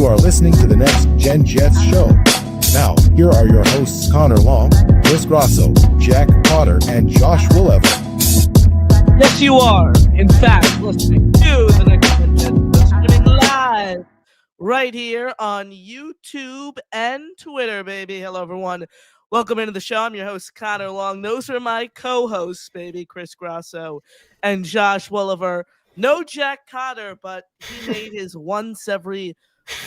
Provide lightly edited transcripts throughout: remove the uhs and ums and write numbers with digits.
You are listening to the Next Gen Jets show. Now, here are your hosts Connor Long, Chris Grasso, Jack Cotter, and Josh Woolever. Yes, you are, in fact, listening to the Next Gen Jets, streaming live right here on YouTube and Twitter, baby. Hello, everyone. Welcome into the show. I'm your host, Connor Long. Those are my co-hosts, baby, Chris Grasso and Josh Woolever. No Jack Cotter, but he made his once every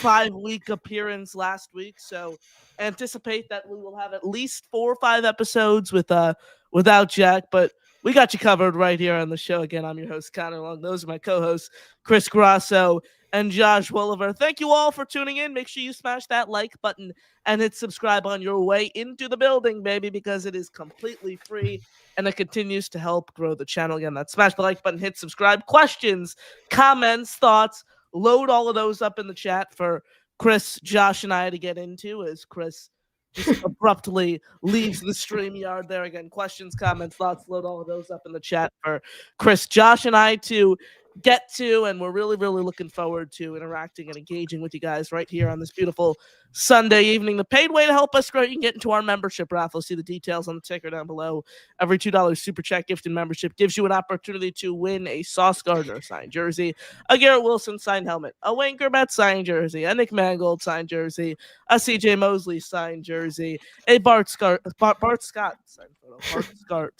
5-week appearance last week, so anticipate that we will have at least 4 or 5 episodes without Jack, but we got you covered right here on the show. Again, I'm your host, Connor Long. Those are my co-hosts, Chris Grasso and Josh Woolever. Thank you all for tuning in. Make sure you smash that like button and hit subscribe on your way into the building, baby, because it is completely free and it continues to help grow the channel. Again, that smash the like button, hit subscribe. Questions, comments, thoughts, load all of those up in the chat for Chris, Josh, and I to get into as Chris just abruptly leaves the StreamYard there. Again, questions, comments, thoughts, load all of those up in the chat for Chris, Josh, and I to get to, and we're really looking forward to interacting and engaging with you guys right here on this beautiful Sunday evening. The paid way to help us grow, you can get into our membership raffle. See the details on the ticker down below. Every $2 super chat gift and membership gives you an opportunity to win a Sauce Gardner signed jersey, a Garrett Wilson signed helmet, a Wayne Gourmet signed jersey, a Nick Mangold signed jersey, a CJ Mosley signed jersey, a Bart Scott signed photo,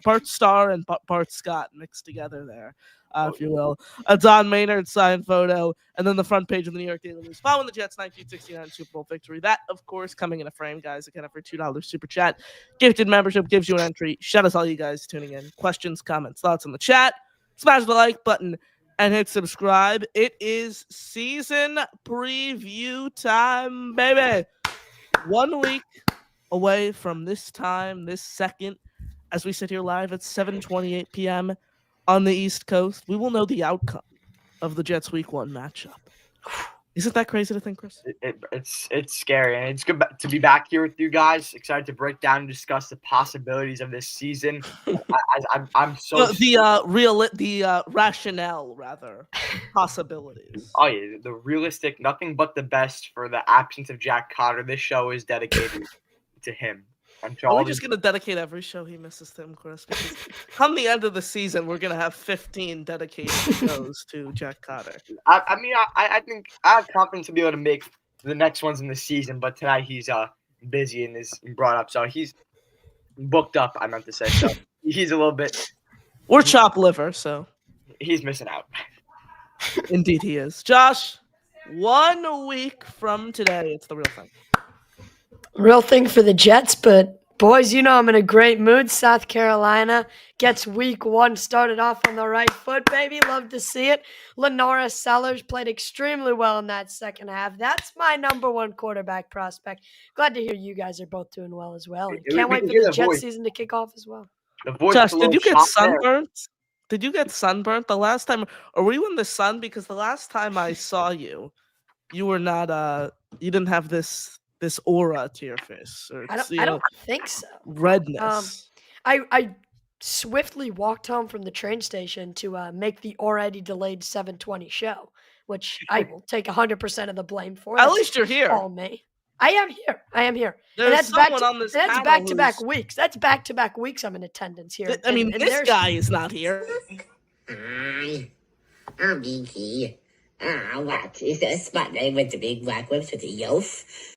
Bart Starr and Bart Scott mixed together there. If you will, a Don Maynard signed photo, and then the front page of the New York Daily News following the Jets' 1969 Super Bowl victory. That, of course, coming in a frame, guys. Again, every $2 super chat. Gifted membership gives you an entry. Shout out to all you guys tuning in. Questions, comments, thoughts in the chat. Smash the like button and hit subscribe. It is season preview time, baby. 1 week away from this time, this second, as we sit here live at 7:28 p.m. on the East Coast, we will know the outcome of the Jets Week 1 matchup. Isn't that crazy to think, Chris? It's scary, and it's good to be back here with you guys. Excited to break down and discuss the possibilities of this season. I'm so the rationale, rather, possibilities. Oh yeah, the realistic, nothing but the best for the absence of Jack Cotter. This show is dedicated to him. Are we just going to dedicate every show he misses to him, Chris? Because come the end of the season, we're going to have 15 dedicated shows to Jack Cotter. I think I have confidence to be able to make the next ones in the season, but tonight he's busy and is brought up, so he's booked up, I meant to say. So he's a little bit... Or chopped liver, so... He's missing out. Indeed he is. Josh, 1 week from today, it's the real thing. Real thing for the Jets, but boys, you know I'm in a great mood. South Carolina gets week 1 started off on the right foot, baby. Love to see it. Lenora Sellers played extremely well in that second half. That's my number 1 quarterback prospect. Glad to hear you guys are both doing well as well. And can't wait for the Jets season to kick off as well. Josh, did you get sunburnt? Did you get sunburnt the last time? Or were you in the sun? Because the last time I saw you, you were not, you didn't have this aura to your face. Or I don't think so. Redness. I swiftly walked home from the train station to make the already delayed 7:20 show, which I will take 100% of the blame for. At least you're here. All me. I am here. There's and that's back-to-back weeks. That's back-to-back weeks I'm in attendance here. This guy is not here. I'm Geeky. What is that spot name with the big black whips with the yof?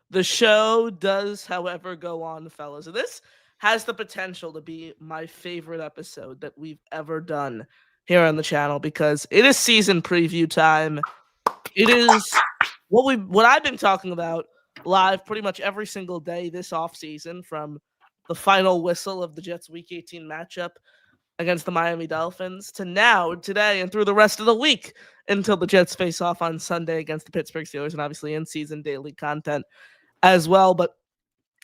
The show does, however, go on, fellas. This has the potential to be my favorite episode that we've ever done here on the channel because it is season preview time. It is what I've been talking about live pretty much every single day this offseason, from the final whistle of the Jets Week 18 matchup against the Miami Dolphins to now, today, and through the rest of the week until the Jets face off on Sunday against the Pittsburgh Steelers, and obviously in-season daily content as well. But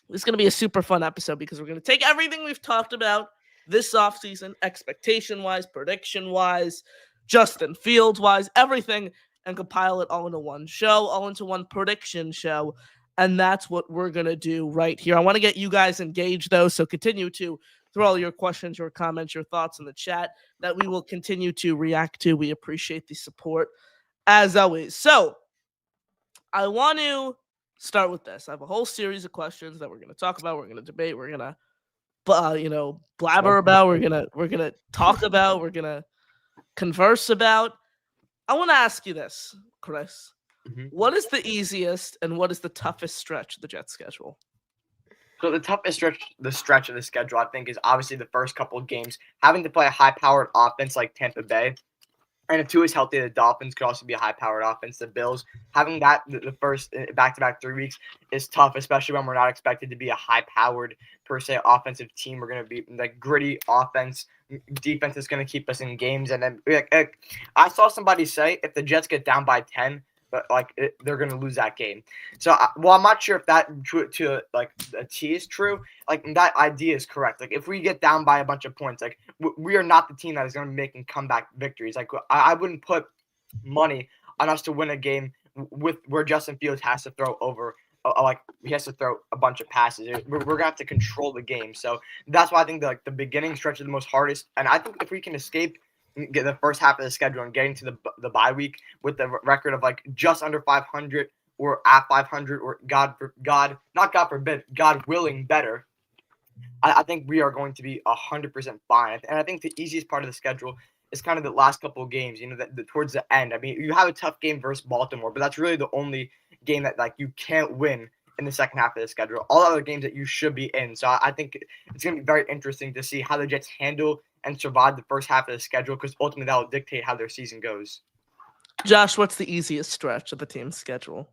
it's going to be a super fun episode because we're going to take everything we've talked about this offseason, expectation-wise, prediction-wise, Justin Fields-wise, everything, and compile it all into one show, all into one prediction show. And that's what we're going to do right here. I want to get you guys engaged, though, so continue to throw all your questions, your comments, your thoughts in the chat that we will continue to react to. We appreciate the support, as always. So, I want to start with this. I have a whole series of questions that we're going to talk about. We're going to debate. We're going to, blabber about. We're gonna talk about. We're gonna converse about. I want to ask you this, Chris. Mhm. What is the easiest and what is the toughest stretch of the Jets schedule? So the toughest stretch of the schedule, I think, is obviously the first couple of games. Having to play a high-powered offense like Tampa Bay, and if Tua is healthy, the Dolphins could also be a high-powered offense. The Bills, having that the first back-to-back 3 weeks is tough, especially when we're not expected to be a high-powered, per se, offensive team. We're going to be like gritty offense. Defense is going to keep us in games. And then I saw somebody say if the Jets get down by 10, they're going to lose that game. So, I'm not sure if that to like a T is true. Like that idea is correct. Like if we get down by a bunch of points, like we are not the team that is going to be making comeback victories. Like I wouldn't put money on us to win a game with where Justin Fields has to throw over. He has to throw a bunch of passes. We're gonna have to control the game. So that's why I think the beginning stretch is the most hardest. And I think if we can escape get the first half of the schedule and getting to the bye week with the record of like just under 500 or at 500 or God forbid, God willing better, I think we are going to be 100% fine. And I think the easiest part of the schedule is kind of the last couple of games, towards the end. I mean, you have a tough game versus Baltimore, but that's really the only game that like you can't win in the second half of the schedule. All other games that you should be in. So I think it's going to be very interesting to see how the Jets handle and survive the first half of the schedule, because ultimately that will dictate how their season goes. Josh, what's the easiest stretch of the team's schedule?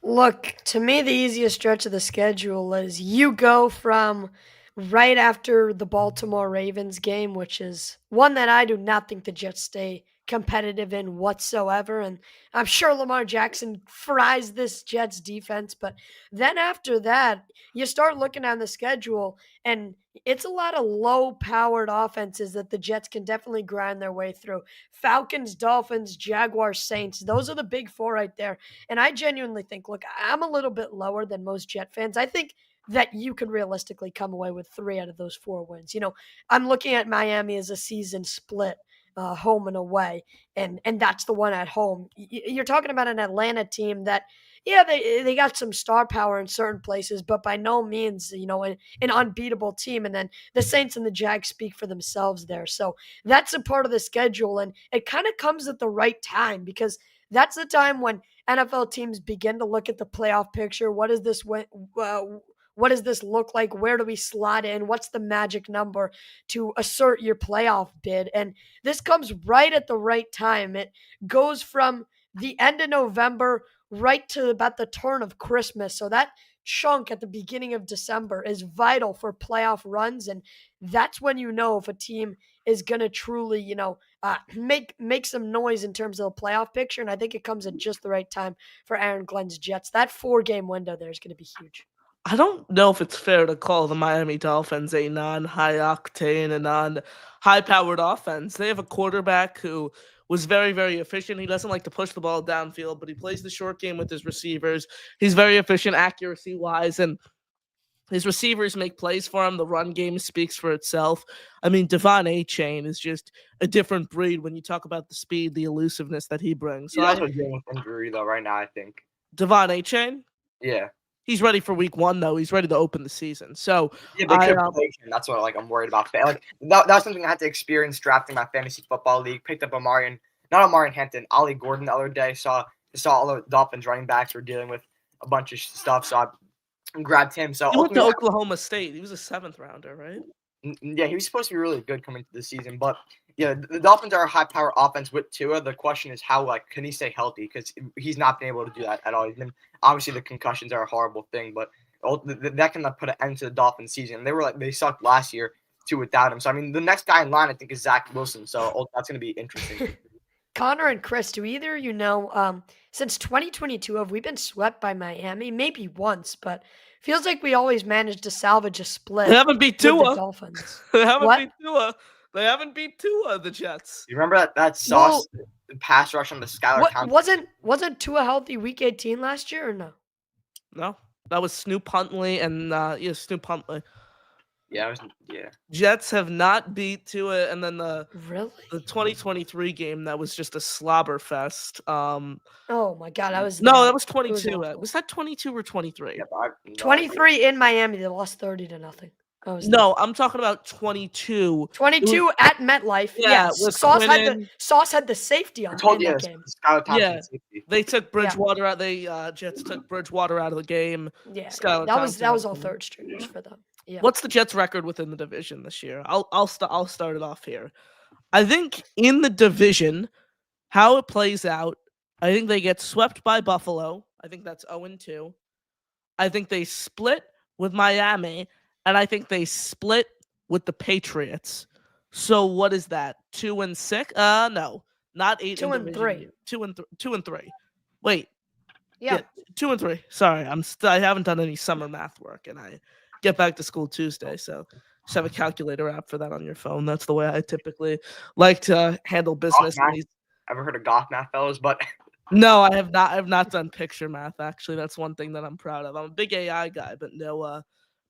Look, to me, the easiest stretch of the schedule is you go from right after the Baltimore Ravens game, which is one that I do not think the Jets stay competitive in whatsoever. And I'm sure Lamar Jackson fries this Jets defense. But then after that, you start looking on the schedule, and it's a lot of low-powered offenses that the Jets can definitely grind their way through. Falcons, Dolphins, Jaguars, Saints, those are the big four right there. And I genuinely think, look, I'm a little bit lower than most Jet fans. I think that you could realistically come away with 3 out of those 4 wins. I'm looking at Miami as a season split, home and away, and that's the one at home. You're talking about an Atlanta team that, yeah, they got some star power in certain places, but by no means, an unbeatable team. And then the Saints and the Jags speak for themselves there. So that's a part of the schedule, and it kind of comes at the right time, because that's the time when NFL teams begin to look at the playoff picture. What does this look like? Where do we slot in? What's the magic number to assert your playoff bid? And this comes right at the right time. It goes from the end of November right to about the turn of Christmas. So that chunk at the beginning of December is vital for playoff runs. And that's when you know if a team is going to truly, make some noise in terms of the playoff picture. And I think it comes at just the right time for Aaron Glenn's Jets. That 4-game window there is going to be huge. I don't know if it's fair to call the Miami Dolphins a non-high-octane and non-high-powered offense. They have a quarterback who was very, very efficient. He doesn't like to push the ball downfield, but he plays the short game with his receivers. He's very efficient accuracy-wise, and his receivers make plays for him. The run game speaks for itself. I mean, Devon Achane is just a different breed when you talk about the speed, the elusiveness that he brings. He's also dealing with injury, though, right now, I think. Devon Achane? Yeah. He's ready for week 1, though. He's ready to open the season. So yeah, that's what I'm worried about. Like that's something I had to experience drafting my fantasy football league. Picked up not Amari Hampton, Ollie Gordon the other day. Saw all the Dolphins running backs were dealing with a bunch of stuff, so I grabbed him. So he went to Oklahoma State. He was a 7th rounder, right? Yeah, he was supposed to be really good coming to the season, but yeah, the Dolphins are a high-power offense with Tua. The question is how can he stay healthy, because he's not been able to do that at all. He's been obviously the concussions are a horrible thing, but that can put an end to the Dolphins season. They sucked last year too without him. So I mean, the next guy in line I think is Zach Wilson. So that's going to be interesting. Connor and Chris, do either you know, since 2022, have we been swept by Miami? Maybe once, but feels like we always manage to salvage a split. They haven't beat Tua. The Dolphins. They haven't beat Tua, the Jets. You remember that sauce pass rush on the Skylar Thompson? Wasn't Tua healthy week 18 last year or no? No. That was Snoop Huntley and Snoop Huntley. Yeah, Jets have not beat Tua, and then the Really? 2023 game that was just a slobber fest. Oh my God, I was No, mad. that was It was 22. awful. Was that 22 or 23? Yeah, but I have no idea. 23 in Miami, they lost 30-0. I was No, I'm talking about 22. It was- 22 at MetLife. Yeah, Yes, with Sauce Quinnen. had the safety I on told in you, that game. Skylar Thompson Yeah. safety. They took Bridgewater out. Jets took Bridgewater out of the game. Yeah, Skylar that was Thompson. all third stringers for them. Yeah. What's the Jets' record within the division this year? I'll start it off here. I think in the division, how it plays out, I think they get swept by Buffalo. I think that's 0-2. I think they split with Miami, and I think they split with the Patriots. So what is that? 2-6? No, not 8. 2-3. 2-3. Wait, Yeah. 2-3. Sorry, I haven't done any summer math work, and I get back to school Tuesday, so just have a calculator app for that on your phone. That's the way I typically like to handle business. Ever heard of golf math, fellas? But no, I have not. I've not done picture math. Actually, that's one thing that I'm proud of. I'm a big AI guy, but no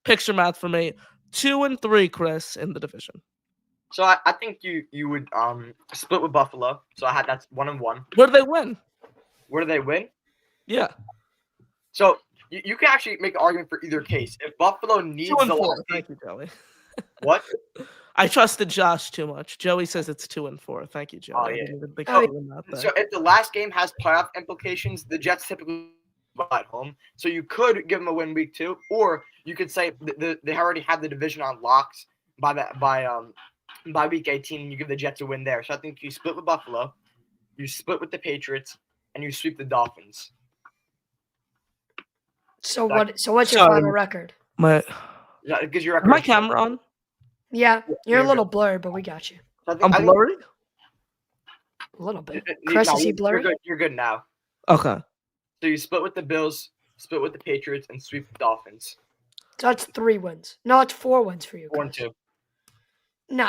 picture math for me. 2-3, Chris, in the division. so I think you would split with Buffalo. So that's 1-1. Where do they win? Where do they win? Yeah, So you can actually make an argument for either case. If Buffalo needs the 2-4. last game, Thank you, Joey. what? I trusted Josh too much. Joey says it's 2-4. Thank you, Joey. Oh, I yeah. didn't even think Oh, of doing that there. So if the last game has playoff implications, the Jets typically at home. So you could give them a win week 2, or you could say they already have the division on locks by week 18, and you give the Jets a win there. So I think you split with Buffalo, you split with the Patriots, and you sweep the Dolphins. So what's your Sorry. final record? That gives you record. My camera on? Yeah, you're a you're little blurred, but we got you. So I I'm think blurry? A little bit. Chris, is he blurry? You're good now. Okay. So you split with the Bills, split with the Patriots, and sweep the Dolphins. So that's 3 wins. No, it's 4 wins for you, Chris. 1-2. No,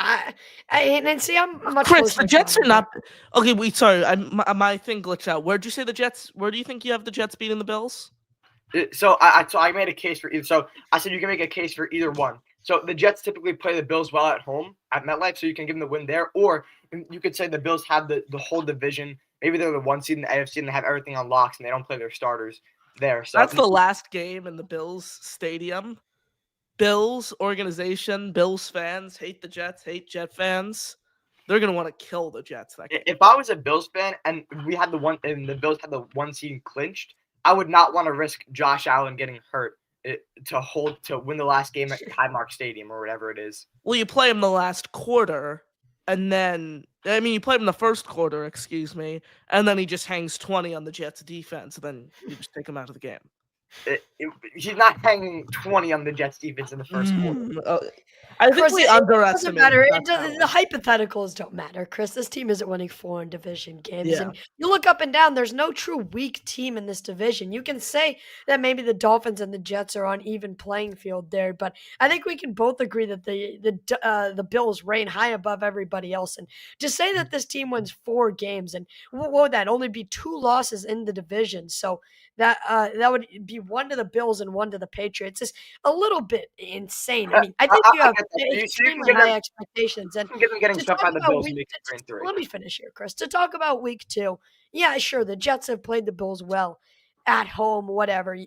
and see, I'm much Chris, closer the to Jets are Connor. not. Okay, sorry. My thing glitched out. Where'd you say the Jets? Where do you think you have the Jets beating the Bills? So I made a case for either. So I said you can make a case for either one. So the Jets typically play the Bills well at home at MetLife, so you can give them the win there. Or you could say the Bills have the whole division. Maybe they're the 1 seed in the AFC and they have everything on locks and they don't play their starters there. So That's the last game in the Bills stadium. Bills organization, Bills fans hate the Jets, hate Jet fans. They're gonna want to kill the Jets that game. If I was a Bills fan and the Bills had the 1 seed clinched, I would not want to risk Josh Allen getting hurt to win the last game at Highmark Stadium or whatever it is. Well, you play him the last quarter, and then you play him the first quarter, excuse me, and then he just hangs 20 on the Jets defense, and then you just take him out of the game. He's not hanging 20 on the Jets defense in the first quarter. I think Chris, we it doesn't underestimate. matter. The hypotheticals don't matter, Chris. This team isn't winning 4 in division games. Yeah. And you look up and down, there's no true weak team in this division. You can say that maybe the Dolphins and the Jets are on even playing field there, but I think we can both agree that the Bills reign high above everybody else. And to say that this team wins 4 games, and what would that only be 2 losses in the division? So that would be 1 to the Bills and 1 to the Patriots. It's a little bit insane. I mean, I think you have extremely high expectations. And Get them getting swept by the Bills in week 3 and 3. let me finish here, Chris. To talk about week 2, yeah, sure, the Jets have played the Bills well at home, whatever.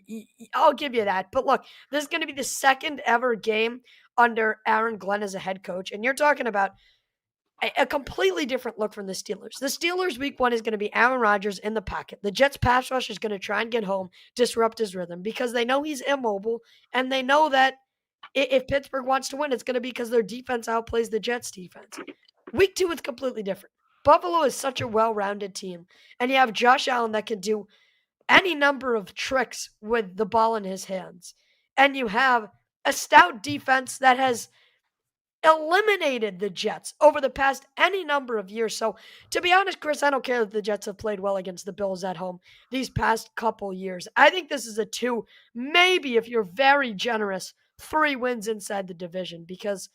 I'll give you that. But look, this is going to be the second ever game under Aaron Glenn as a head coach. And you're talking about a completely different look from the Steelers. The Steelers week 1 is going to be Aaron Rodgers in the pocket. The Jets pass rush is going to try and get home, disrupt his rhythm because they know he's immobile and they know that if Pittsburgh wants to win, it's going to be because their defense outplays the Jets defense. Week 2 is completely different. Buffalo is such a well-rounded team, and you have Josh Allen that can do any number of tricks with the ball in his hands. And you have a stout defense that has eliminated the Jets over the past any number of years. So, to be honest, Chris, I don't care that the Jets have played well against the Bills at home these past couple years. I think this is a 2, maybe if you're very generous, 3 wins inside the division because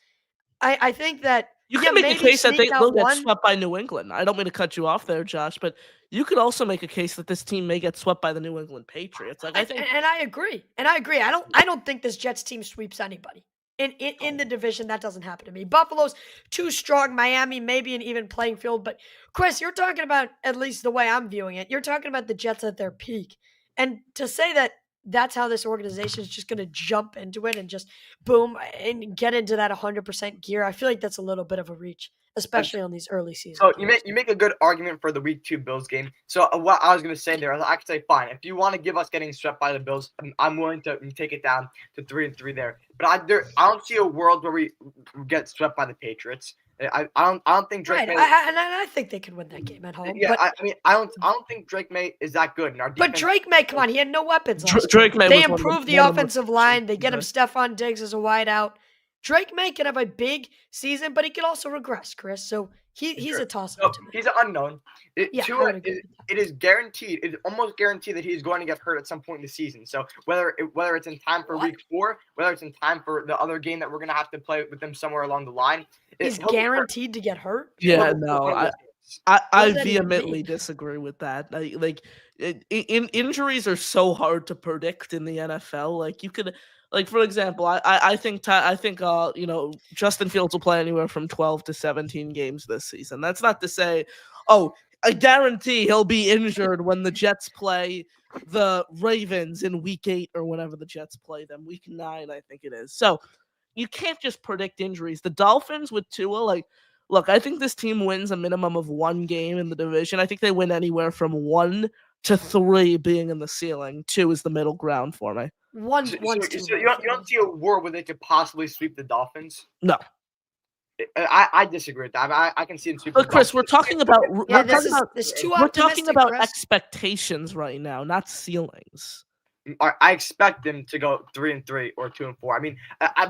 I think that You can make a case that they will get 1. swept by New England. I don't mean to cut you off there, Josh, but you could also make a case that this team may get swept by the New England Patriots. Like I think, and I agree. I don't think this Jets team sweeps anybody. In the division, that doesn't happen to me. Buffalo's too strong. Miami, maybe an even playing field. But Chris, you're talking about, at least the way I'm viewing it, you're talking about the Jets at their peak. And to say that that's how this organization is just going to jump into it and just boom and get into that 100% gear, I feel like that's a little bit of a reach, especially on these early seasons. So you make a good argument for the Week 2 Bills game. So what I was going to say there, I could say, fine, if you want to give us getting swept by the Bills, I'm willing to take it down to 3-3 there. But I don't see a world where we get swept by the Patriots. I don't think Drake right. May. I think they could win that game at home. Yeah, but, I don't think Drake May is that good. And our defense, but Drake May, come on, he had no weapons. Drake May. They was improved the one of offensive line. They get him Stephon Diggs as a wideout. Drake May can have a big season, but he can also regress, Chris. So he's a toss-up to me. He's an unknown. It is guaranteed. It's almost guaranteed that he's going to get hurt at some point in the season. So whether it's in time for Week 4, whether it's in time for the other game that we're going to have to play with them somewhere along the line, he's guaranteed to get hurt. Yeah, no, I vehemently disagree with that. Injuries are so hard to predict in the NFL. Like you could. Like, for example, I think Justin Fields will play anywhere from 12 to 17 games this season. That's not to say, I guarantee he'll be injured when the Jets play the Ravens in Week 8 or whenever the Jets play them. Week 9, I think it is. So you can't just predict injuries. The Dolphins with Tua, look, I think this team wins a minimum of 1 game in the division. I think they win anywhere from 1 to 3 being in the ceiling. 2 is the middle ground for me. One's you don't see a war where they could possibly sweep the Dolphins? No. I disagree with that. I can see them sweeping. But Chris, we're talking about Chris. expectations right now, not ceilings. I expect them to go 3-3 or 2-4. I mean,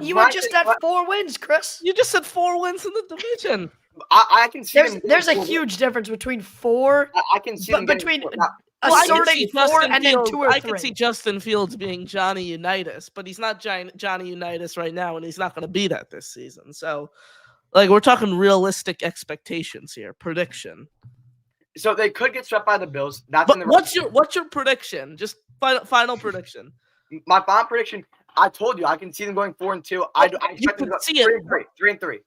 you were just at 4 wins, Chris. You just said 4 wins in the division. I can see there's a huge difference between 4. I can see them between. Asserting 4 and then 2 or 3. I can see Justin Fields being Johnny Unitas, but he's not Johnny Unitas right now, and he's not going to be that this season. So, we're talking realistic expectations here, prediction. So they could get swept by the Bills. What's your prediction? Just final prediction. My final prediction. I told you I can see them going 4-2. I expect them to go 3-3.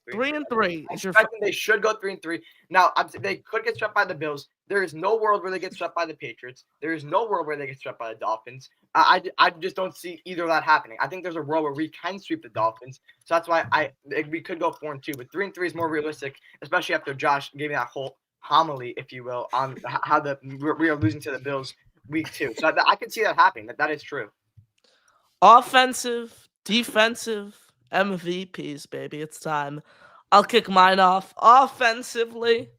3-3. They should go 3-3. Now, they could get swept by the Bills. There is no world where they get swept by the Patriots. There is no world where they get swept by the Dolphins. I just don't see either of that happening. I think there's a world where we can sweep the Dolphins. So that's why we could go 4-2. But 3-3 is more realistic, especially after Josh gave me that whole homily, if you will, on how we are losing to the Bills Week 2. So I can see that happening. That is true. Offensive, defensive, MVPs, baby. It's time. I'll kick mine off. Offensively,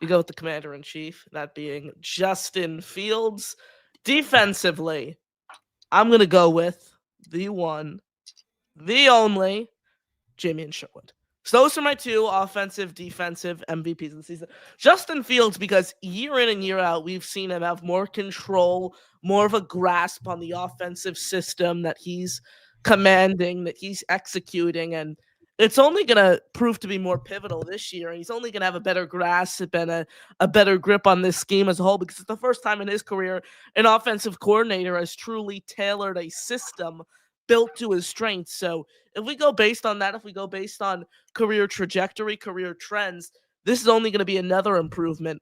you go with the commander-in-chief, that being Justin Fields. Defensively, I'm going to go with the one, the only, Jamie Sherwood. So those are my 2 offensive, defensive MVPs of the season. Justin Fields, because year in and year out, we've seen him have more control, more of a grasp on the offensive system that he's commanding, that he's executing, and it's only going to prove to be more pivotal this year, and he's only going to have a better grasp and a better grip on this scheme as a whole, because it's the first time in his career an offensive coordinator has truly tailored a system built to his strengths. So if we go based on that, if we go based on career trajectory, career trends, this is only going to be another improvement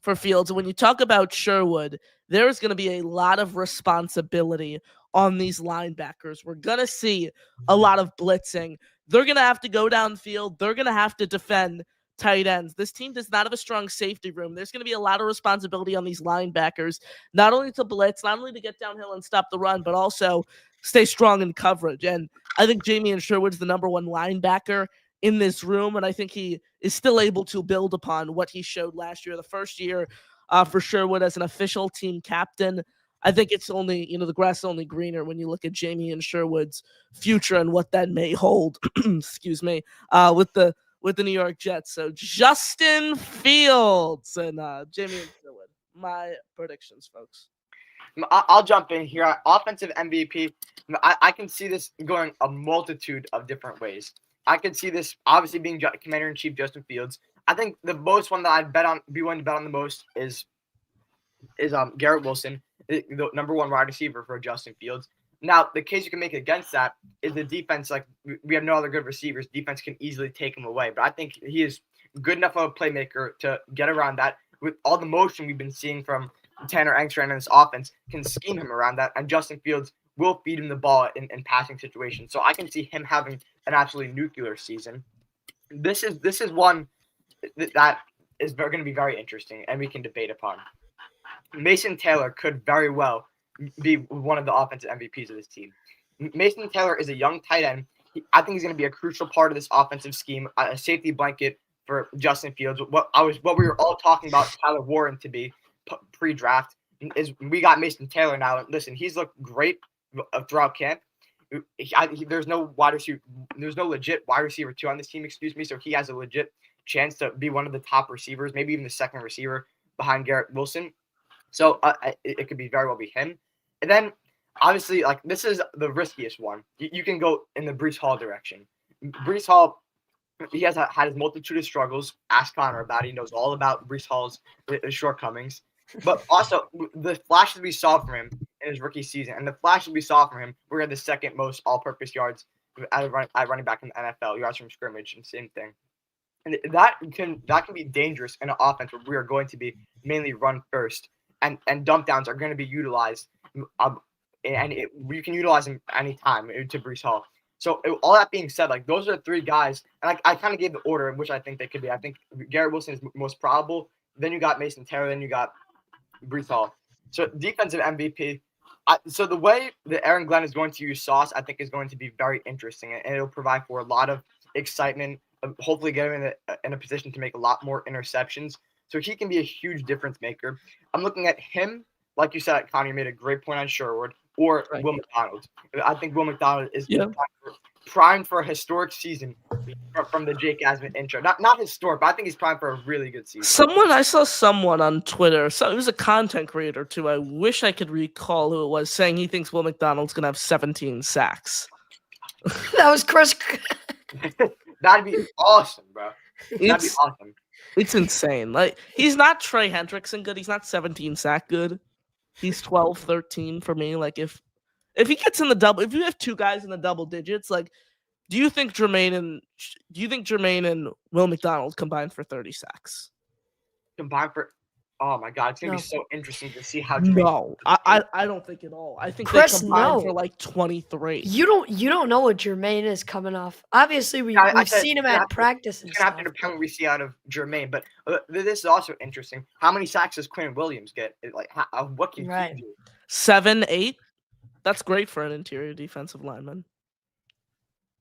for Fields. And when you talk about Sherwood, there's going to be a lot of responsibility on these linebackers. We're going to see a lot of blitzing. They're going to have to go downfield. They're going to have to defend tight ends. This team does not have a strong safety room. There's going to be a lot of responsibility on these linebackers, not only to blitz, not only to get downhill and stop the run, but also stay strong in coverage. And I think Jamie Sherwood's the number 1 linebacker in this room, and I think he is still able to build upon what he showed last year. The first year for Sherwood as an official team captain, I think it's only, the grass is only greener when you look at Jamie Sherwood's future and what that may hold, excuse me, with the New York Jets. So Justin Fields and Jamie Sherwood, my predictions, folks. I'll jump in here. Offensive MVP, I can see this going a multitude of different ways. I could see this obviously being Commander-in-Chief Justin Fields. I think the most one that I'd be willing to bet on the most is Garrett Wilson, the number 1 wide receiver for Justin Fields. Now, the case you can make against that is the defense. Like, we have no other good receivers. Defense can easily take him away. But I think he is good enough of a playmaker to get around that. With all the motion we've been seeing from Tanner Engstrand in this offense, can scheme him around that. And Justin Fields will feed him the ball in passing situations. So I can see him having an absolutely nuclear season. This is one that is going to be very interesting, and we can debate upon. Mason Taylor could very well be one of the offensive MVPs of this team. Mason Taylor is a young tight end. I think he's going to be a crucial part of this offensive scheme, a safety blanket for Justin Fields. What we were all talking about Tyler Warren to be pre-draft is we got Mason Taylor now. And listen, he's looked great throughout camp. There's no legit wide receiver 2 on this team, so he has a legit chance to be one of the top receivers, maybe even the second receiver behind Garrett Wilson. So it could be very well be him. And then obviously, like, this is the riskiest one. You can go in the Breece Hall direction. Breece Hall, he has had his multitude of struggles. Ask Connor about it. He knows all about Breece Hall's shortcomings. But also, the flashes we saw from him in his rookie season, and the flashes we saw from him, we had the second most all-purpose yards at running back in the NFL, yards from scrimmage, and same thing. And that can be dangerous in an offense where we are going to be mainly run first, and dump downs are going to be utilized, and you can utilize them anytime to Breece Hall. So all that being said, like, those are the 3 guys, and I kind of gave the order in which I think they could be. I think Garrett Wilson is most probable. Then you got Mason Taylor. Then you got Breece Hall. So defensive MVP. So the way that Aaron Glenn is going to use Sauce, I think, is going to be very interesting, and it'll provide for a lot of excitement. Hopefully, get him in a position to make a lot more interceptions. So he can be a huge difference maker. I'm looking at him, like you said, Connor. You made a great point on Sherwood or Right. Will McDonald. I think Will McDonald is primed for a historic season from the Jake Asman intro. Not historic, but I think he's primed for a really good season. I saw someone on Twitter, so it was a content creator too. I wish I could recall who it was, saying he thinks Will McDonald's gonna have 17 sacks. That was Chris. That'd be awesome, bro. That'd be awesome. It's insane. Like, he's not Trey Hendrickson good. He's not 17 sack good. He's 12, 13 for me. Like, if he gets in the double, if you have 2 guys in the double digits, like, do you think Jermaine and Will McDonald combined for 30 sacks? Combined for, oh my God, it's gonna be so interesting to see how. No, I don't think at all. I think Chris, they combined no. for like 23. You don't know what Jermaine is coming off. Obviously, we've seen him at practice and It's gonna stuff. have to depend what we see out of Jermaine. But this is also interesting. How many sacks does Quinn Williams get? Like, what can he do? 7, 8. That's great for an interior defensive lineman.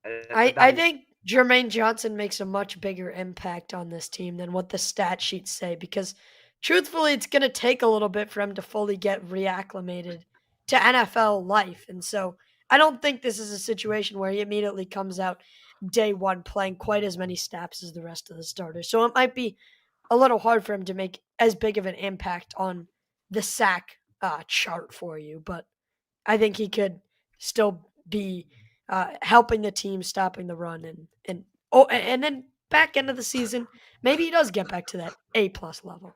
I think Jermaine Johnson makes a much bigger impact on this team than what the stat sheets say, because truthfully, it's going to take a little bit for him to fully get reacclimated to NFL life. And so I don't think this is a situation where he immediately comes out day one playing quite as many snaps as the rest of the starters. So it might be a little hard for him to make as big of an impact on the sack chart for you. But I think he could still be helping the team, stopping the run, and then back end of the season, maybe he does get back to that A+ level.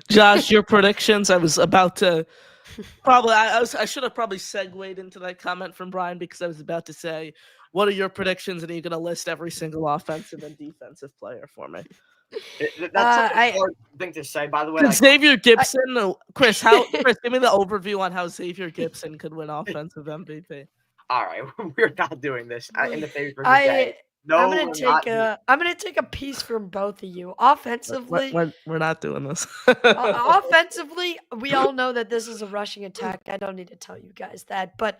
Josh, your predictions. I was about to I should have probably segued into that comment from Brian, because I was about to say, what are your predictions? And are you going to list every single offensive and defensive player for me? That's such a hard thing to say, by the way. Xavier Gibson, Chris, give me the overview on how Xavier Gibson could win offensive MVP. All right, we're not doing this in the favor of the day. No, I'm gonna take a piece from both of you. Offensively, we're not doing this. Offensively, we all know that this is a rushing attack. I don't need to tell you guys that. But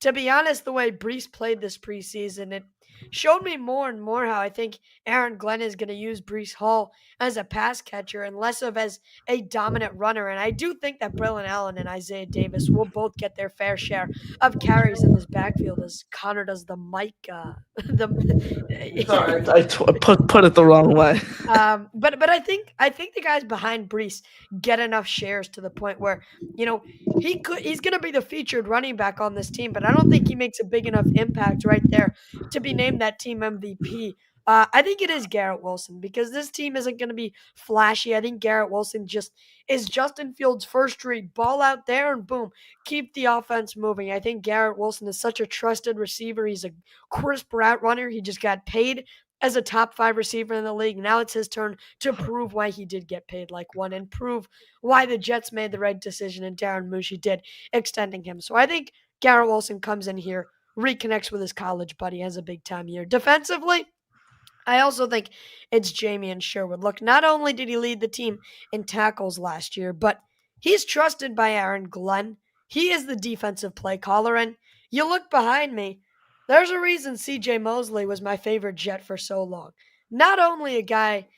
to be honest, the way Breece played this preseason, it showed me more and more how I think Aaron Glenn is going to use Breece Hall as a pass catcher and less of as a dominant runner. And I do think that Braylon Allen and Isaiah Davis will both get their fair share of carries in this backfield, as Connor does the mic. Sorry, I put it the wrong way. But I think the guys behind Breece get enough shares to the point where, he's going to be the featured running back on this team, but I don't think he makes a big enough impact right there to be named that team MVP I think it is Garrett Wilson because this team isn't going to be flashy. I think Garrett Wilson just is Justin Fields' first read. Ball out there and boom, keep the offense moving. I think Garrett Wilson is such a trusted receiver. He's a crisp route runner. He just got paid as a top 5 receiver in the league. Now it's his turn to prove why he did get paid like one and prove why the Jets made the right decision and Darren Mushi did, extending him. So I think Garrett Wilson comes in here, reconnects with his college buddy, has a big time year. Defensively, I also think it's Jamie Sherwood. Look, not only did he lead the team in tackles last year, but he's trusted by Aaron Glenn. He is the defensive play caller. And you look behind me, there's a reason CJ Mosley was my favorite Jet for so long. Not only a guy,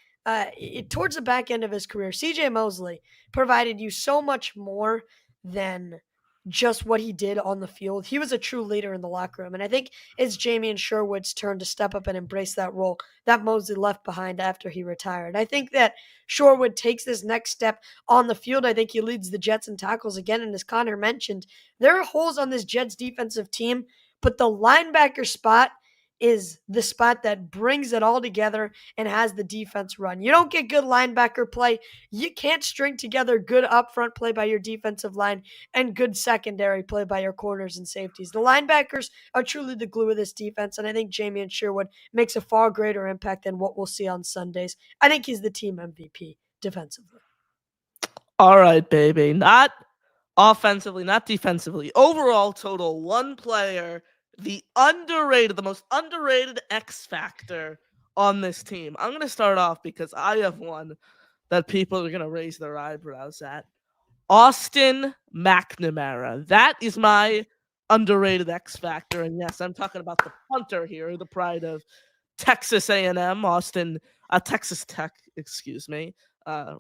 towards the back end of his career, CJ Mosley provided you so much more than just what he did on the field. He was a true leader in the locker room. And I think it's Jamie Sherwood's turn to step up and embrace that role that Mosley left behind after he retired. I think that Sherwood takes this next step on the field. I think he leads the Jets in tackles again. And as Connor mentioned, there are holes on this Jets defensive team, but the linebacker spot is the spot that brings it all together and has the defense run. You don't get good linebacker play. You can't string together good upfront play by your defensive line and good secondary play by your corners and safeties. The linebackers are truly the glue of this defense, and I think Jamie Sherwood makes a far greater impact than what we'll see on Sundays. I think he's the team MVP defensively. All right, baby. Not offensively, not defensively. Overall total, one player, the most underrated X factor on this team. I'm going to start off because I have one that people are going to raise their eyebrows at. Austin McNamara. That is my underrated X factor. And yes, I'm talking about the punter here, the pride of Texas A&M, Texas Tech, excuse me.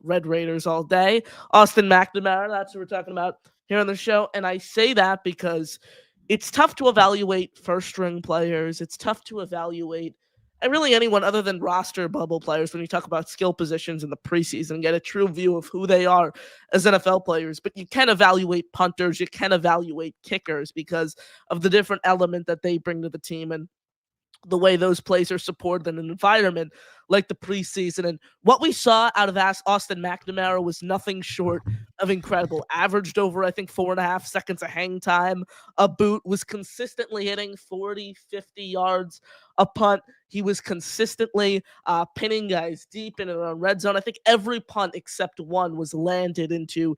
Red Raiders all day. Austin McNamara, that's what we're talking about here on the show. And I say that because it's tough to evaluate first-string players. It's tough to evaluate really anyone other than roster bubble players when you talk about skill positions in the preseason and get a true view of who they are as NFL players. But you can evaluate punters, you can evaluate kickers because of the different element that they bring to the team and the way those plays are supported in an environment like the preseason. And what we saw out of Austin McNamara was nothing short of incredible. Averaged over, I think, 4.5 seconds of hang time. A boot, was consistently hitting 40, 50 yards a punt. He was consistently pinning guys deep in their own red zone. I think every punt except one was landed into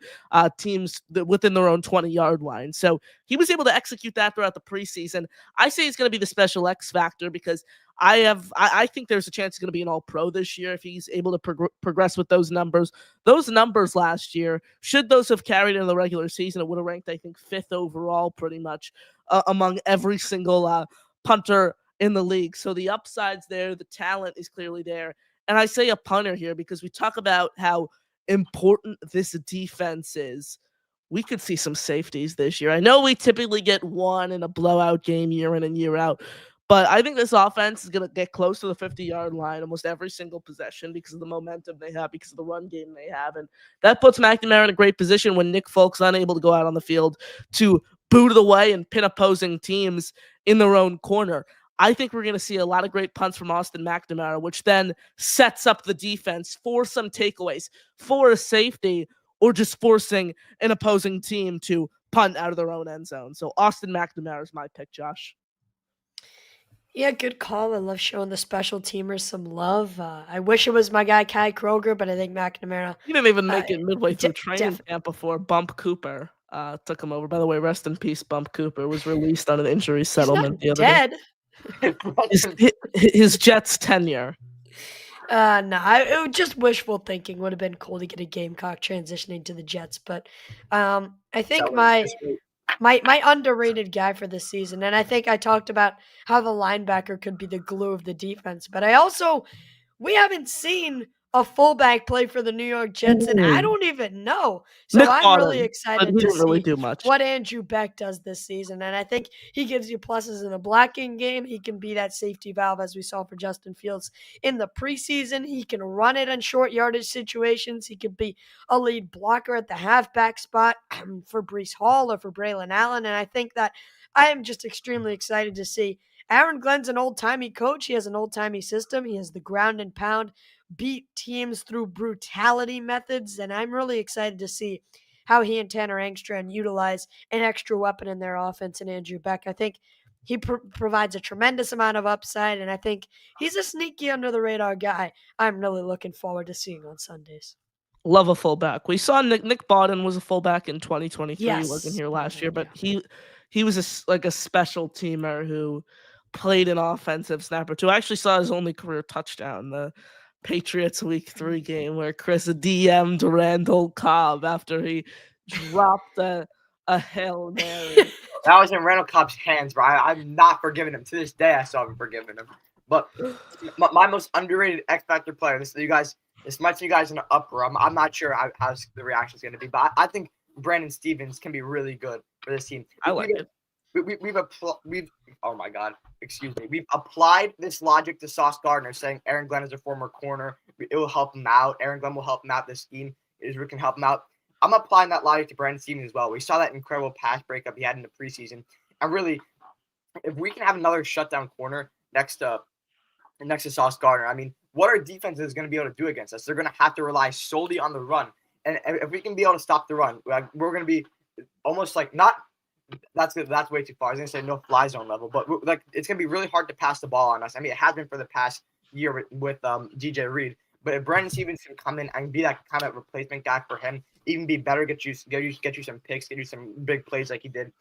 teams within their own 20-yard line. So he was able to execute that throughout the preseason. I say he's going to be the special X factor because I think there's a chance he's going to be an all-pro this year if he's able to progress with those numbers. Those numbers last year, should those have carried in the regular season, it would have ranked, I think, 5th overall pretty much among every single punter in the league. So the upside's there. The talent is clearly there. And I say a punter here because we talk about how important this defense is. We could see some safeties this year. I know we typically get one in a blowout game year in and year out, but I think this offense is going to get close to the 50-yard line almost every single possession because of the momentum they have, because of the run game they have. And that puts McNamara in a great position when Nick Folk's unable to go out on the field to boot it away and pin opposing teams in their own corner. I think we're going to see a lot of great punts from Austin McNamara, which then sets up the defense for some takeaways, for a safety, or just forcing an opposing team to punt out of their own end zone. So Austin McNamara is my pick, Josh. Yeah, good call. I love showing the special teamers some love. I wish it was my guy Kai Kroger, but I think McNamara. He didn't even make it midway through training camp before Bump Cooper took him over. By the way, rest in peace, Bump Cooper was released on an injury settlement the other day. His Jets tenure. No, just wishful thinking. Would have been cool to get a Gamecock transitioning to the Jets, but I think my underrated guy for this season, and I think I talked about how the linebacker could be the glue of the defense, but we haven't seen a fullback play for the New York Jets, and I don't even know. So I'm really excited to see what Andrew Beck does this season, and I think he gives you pluses in the blocking game. He can be that safety valve, as we saw for Justin Fields in the preseason. He can run it on short yardage situations. He could be a lead blocker at the halfback spot for Breece Hall or for Braylon Allen, and I think that I am just extremely excited to see Aaron Glenn's an old-timey coach. He has an old-timey system. He has the ground and pound, beat teams through brutality methods, and I'm really excited to see how he and Tanner Engstrand utilize an extra weapon in their offense in Andrew Beck. I think he provides a tremendous amount of upside, and I think he's a sneaky under-the-radar guy I'm really looking forward to seeing on Sundays. Love a fullback. We saw Nick Bawden was a fullback in 2023. Yes. He wasn't here last year, but he was a special teamer who played an offensive snapper too. I actually saw his only career touchdown, the Patriots Week 3 game where Chris DM'd Randall Cobb after he dropped a Hail Mary. That was in Randall Cobb's hands, bro. I'm not forgiving him. To this day, I still haven't forgiven him. But my most underrated X Factor player, this might see you guys in an uproar. I'm not sure how the reaction is going to be, but I think Brandon Stevens can be really good for this team. I like it. We've oh my God, excuse me. We've applied this logic to Sauce Gardner, saying Aaron Glenn is a former corner. It will help him out. Aaron Glenn will help him out. This scheme can help him out. I'm applying that logic to Brandon Stevens as well. We saw that incredible pass breakup he had in the preseason. And really, if we can have another shutdown corner next to Sauce Gardner, I mean, what our defense is going to be able to do against us? They're going to have to rely solely on the run. And if we can be able to stop the run, we're going to be almost like not – that's way too far. I was going to say no fly zone level, but it's going to be really hard to pass the ball on us. I mean, it has been for the past year with DJ Reed. But if Brandon Stevens can come in and be that kind of replacement guy for him, even be better, get you some picks, get you some big plays like he did.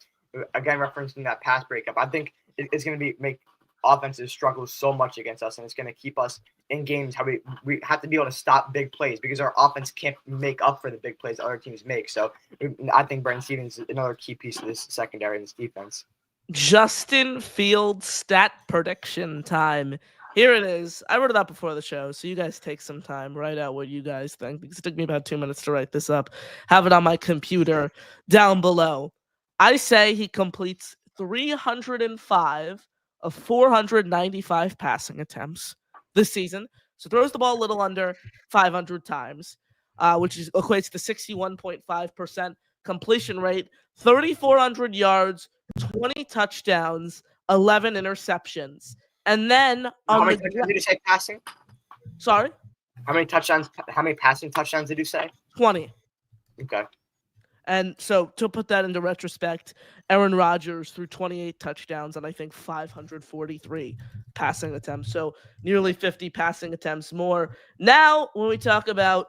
Again, referencing that pass breakup, I think it's going to make offenses struggle so much against us, and it's going to keep us in games how we have to be able to stop big plays because our offense can't make up for the big plays other teams make. So I think Brandon Stevens is another key piece of this secondary and this defense. Justin Fields stat prediction time. Here it is. I wrote it up before the show, so you guys take some time, write out what you guys think, because it took me about 2 minutes to write this up. Have it on my computer down below. I say he completes 305 of 495 passing attempts this season. So throws the ball a little under 500 times, which equates to 61.5% completion rate, 3,400 yards, 20 touchdowns, 11 interceptions. And then how many touchdowns did you say passing? Sorry? How many passing touchdowns did you say? 20. Okay. And so to put that into retrospect, Aaron Rodgers threw 28 touchdowns and I think 543 passing attempts. So nearly 50 passing attempts more. Now, when we talk about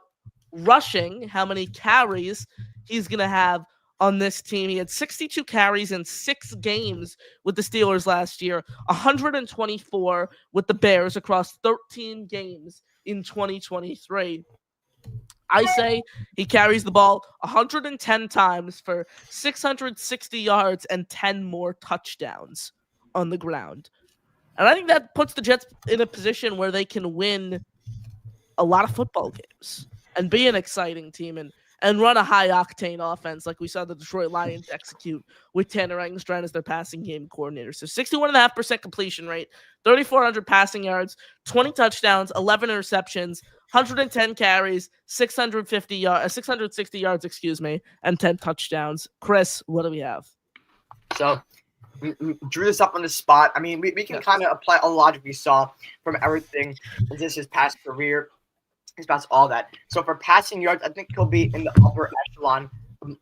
rushing, how many carries he's going to have on this team. He had 62 carries in 6 games with the Steelers last year, 124 with the Bears across 13 games in 2023. I say he carries the ball 110 times for 660 yards and 10 more touchdowns on the ground. And I think that puts the Jets in a position where they can win a lot of football games and be an exciting team and run a high-octane offense like we saw the Detroit Lions execute with Tanner Engstrand as their passing game coordinator. So 61.5% completion rate, 3,400 passing yards, 20 touchdowns, 11 interceptions, 110 carries, 660 yards, and 10 touchdowns. Chris, what do we have? So we drew this up on the spot. I mean, we can kind of apply a logic we saw from everything in his past career. He's past all that. So for passing yards, I think he'll be in the upper echelon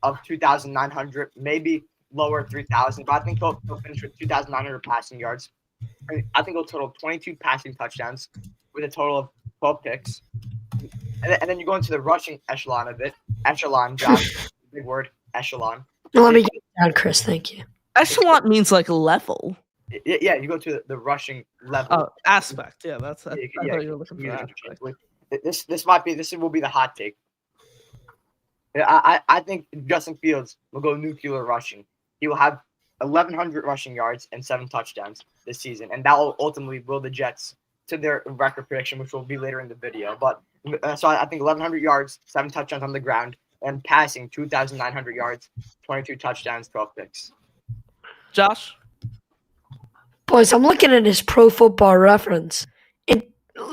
of 2,900, maybe lower 3,000. But I think he'll finish with 2,900 passing yards. I think he'll total 22 passing touchdowns with a total of 12 picks. And then you go into the rushing echelon of it. Echelon, Josh. Big word, echelon. Let me get it down, Chris. Thank you. Echelon means like level. Yeah, you go to the rushing level. Aspect. Yeah, that's that. I thought you were looking for aspect. This will be the hot take. I think Justin Fields will go nuclear rushing. He will have 1,100 rushing yards and 7 touchdowns this season, and that will ultimately will the Jets to their record prediction, which will be later in the video. But so I think 1,100 yards, 7 touchdowns on the ground, and passing 2,900 yards, 22 touchdowns, 12 picks. Josh? Boys, I'm looking at his Pro Football Reference.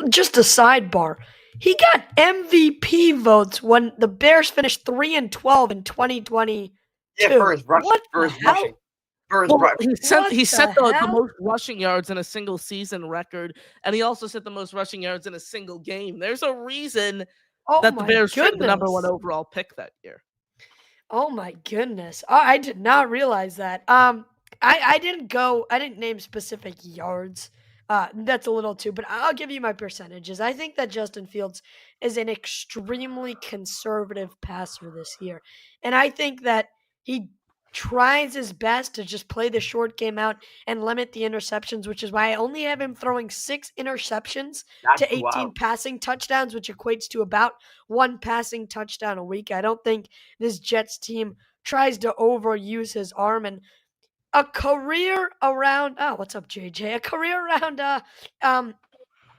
Just a sidebar. He got MVP votes when the Bears finished 3-12 in 2020. Yeah, for his rushing. For his Well, pri- he set the the hell? most rushing yards in a single season record, and he also set the most rushing yards in a single game. There's a reason Oh that the my Bears traded the number one goodness. overall pick that year. Oh my goodness. Oh, I did not realize that. I didn't name specific yards. That's a little too, but I'll give you my percentages. I think that Justin Fields is an extremely conservative passer this year. And I think that he tries his best to just play the short game out and limit the interceptions, which is why I only have him throwing 6 interceptions That's to 18 wild. passing touchdowns, which equates to about 1 passing touchdown a week. I don't think this Jets team tries to overuse his arm, and a career around what's up, JJ? A career around um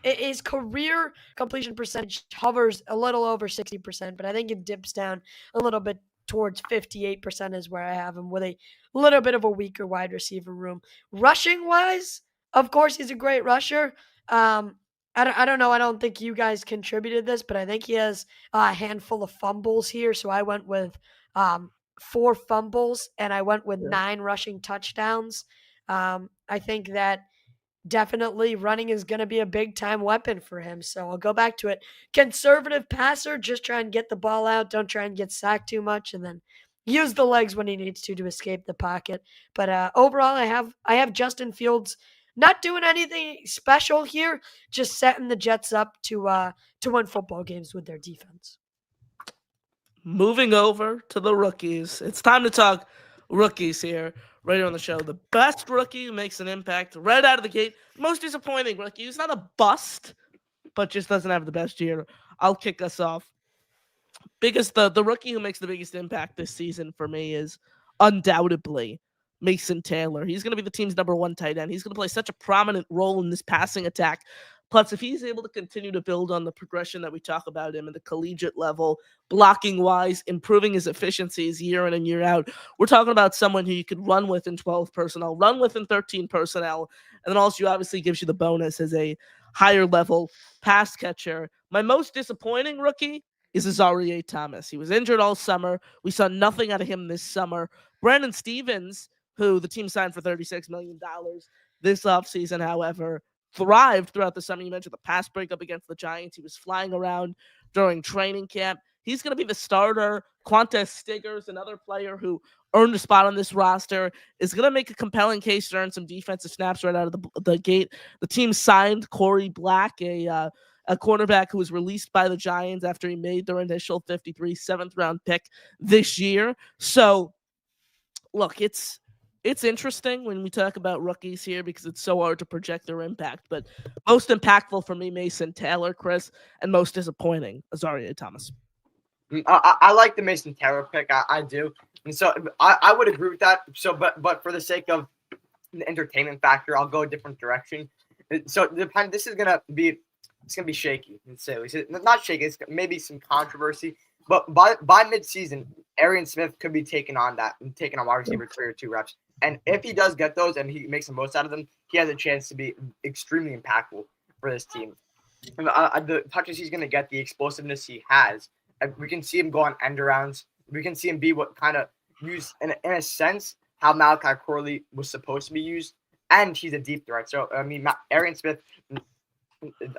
his career completion percentage hovers a little over 60%, but I think it dips down a little bit towards 58% is where I have him, with a little bit of a weaker wide receiver room. Rushing wise, of course, he's a great rusher. I don't know. I don't think you guys contributed this, but I think he has a handful of fumbles here. So I went with 4 fumbles and I went with Yeah. 9 rushing touchdowns. I think that definitely running is going to be a big time weapon for him. So I'll go back to it. Conservative passer, just try and get the ball out. Don't try and get sacked too much, and then use the legs when he needs to escape the pocket. But overall, I have Justin Fields not doing anything special here, just setting the Jets up to win football games with their defense. Moving over to the rookies. It's time to talk rookies here, right here on the show. The best rookie who makes an impact right out of the gate. Most disappointing rookie. He's not a bust, but just doesn't have the best year. I'll kick us off. The rookie who makes the biggest impact this season for me is undoubtedly Mason Taylor. He's going to be the team's number 1 tight end. He's going to play such a prominent role in this passing attack. Plus, if he's able to continue to build on the progression that we talk about him at the collegiate level, blocking wise, improving his efficiencies year in and year out, we're talking about someone who you could run with in 12 personnel, run with in 13 personnel, and then also obviously gives you the bonus as a higher level pass catcher. My most disappointing rookie is Azareye'h Thomas. He was injured all summer. We saw nothing out of him this summer. Brandon Stevens, who the team signed for $36 million this offseason, however, thrived throughout the summer. You mentioned the pass breakup against the Giants. He was flying around during training camp. He's going to be the starter. Quantez Stiggers, another player who earned a spot on this roster, is going to make a compelling case to earn some defensive snaps right out of the gate. The team signed Corey Black, a cornerback who was released by the Giants after he made their initial 53 7th-round pick this year. So, look, it's interesting when we talk about rookies here because it's so hard to project their impact. But most impactful for me, Mason Taylor, Chris, and most disappointing, Azareye'h Thomas. I like the Mason Taylor pick. I do. And so I would agree with that. So, but for the sake of the entertainment factor, I'll go a different direction. So this is gonna be shaky. Not shaky. It's maybe some controversy. But by midseason, Arian Smith could be taking on wide receiver 3 or 2 reps. And if he does get those and he makes the most out of them, he has a chance to be extremely impactful for this team. And the touches he's going to get, the explosiveness he has, we can see him go on end arounds. We can see him be what kind of used in a sense how Malachi Corley was supposed to be used, and he's a deep threat. So I mean, Arian Smith.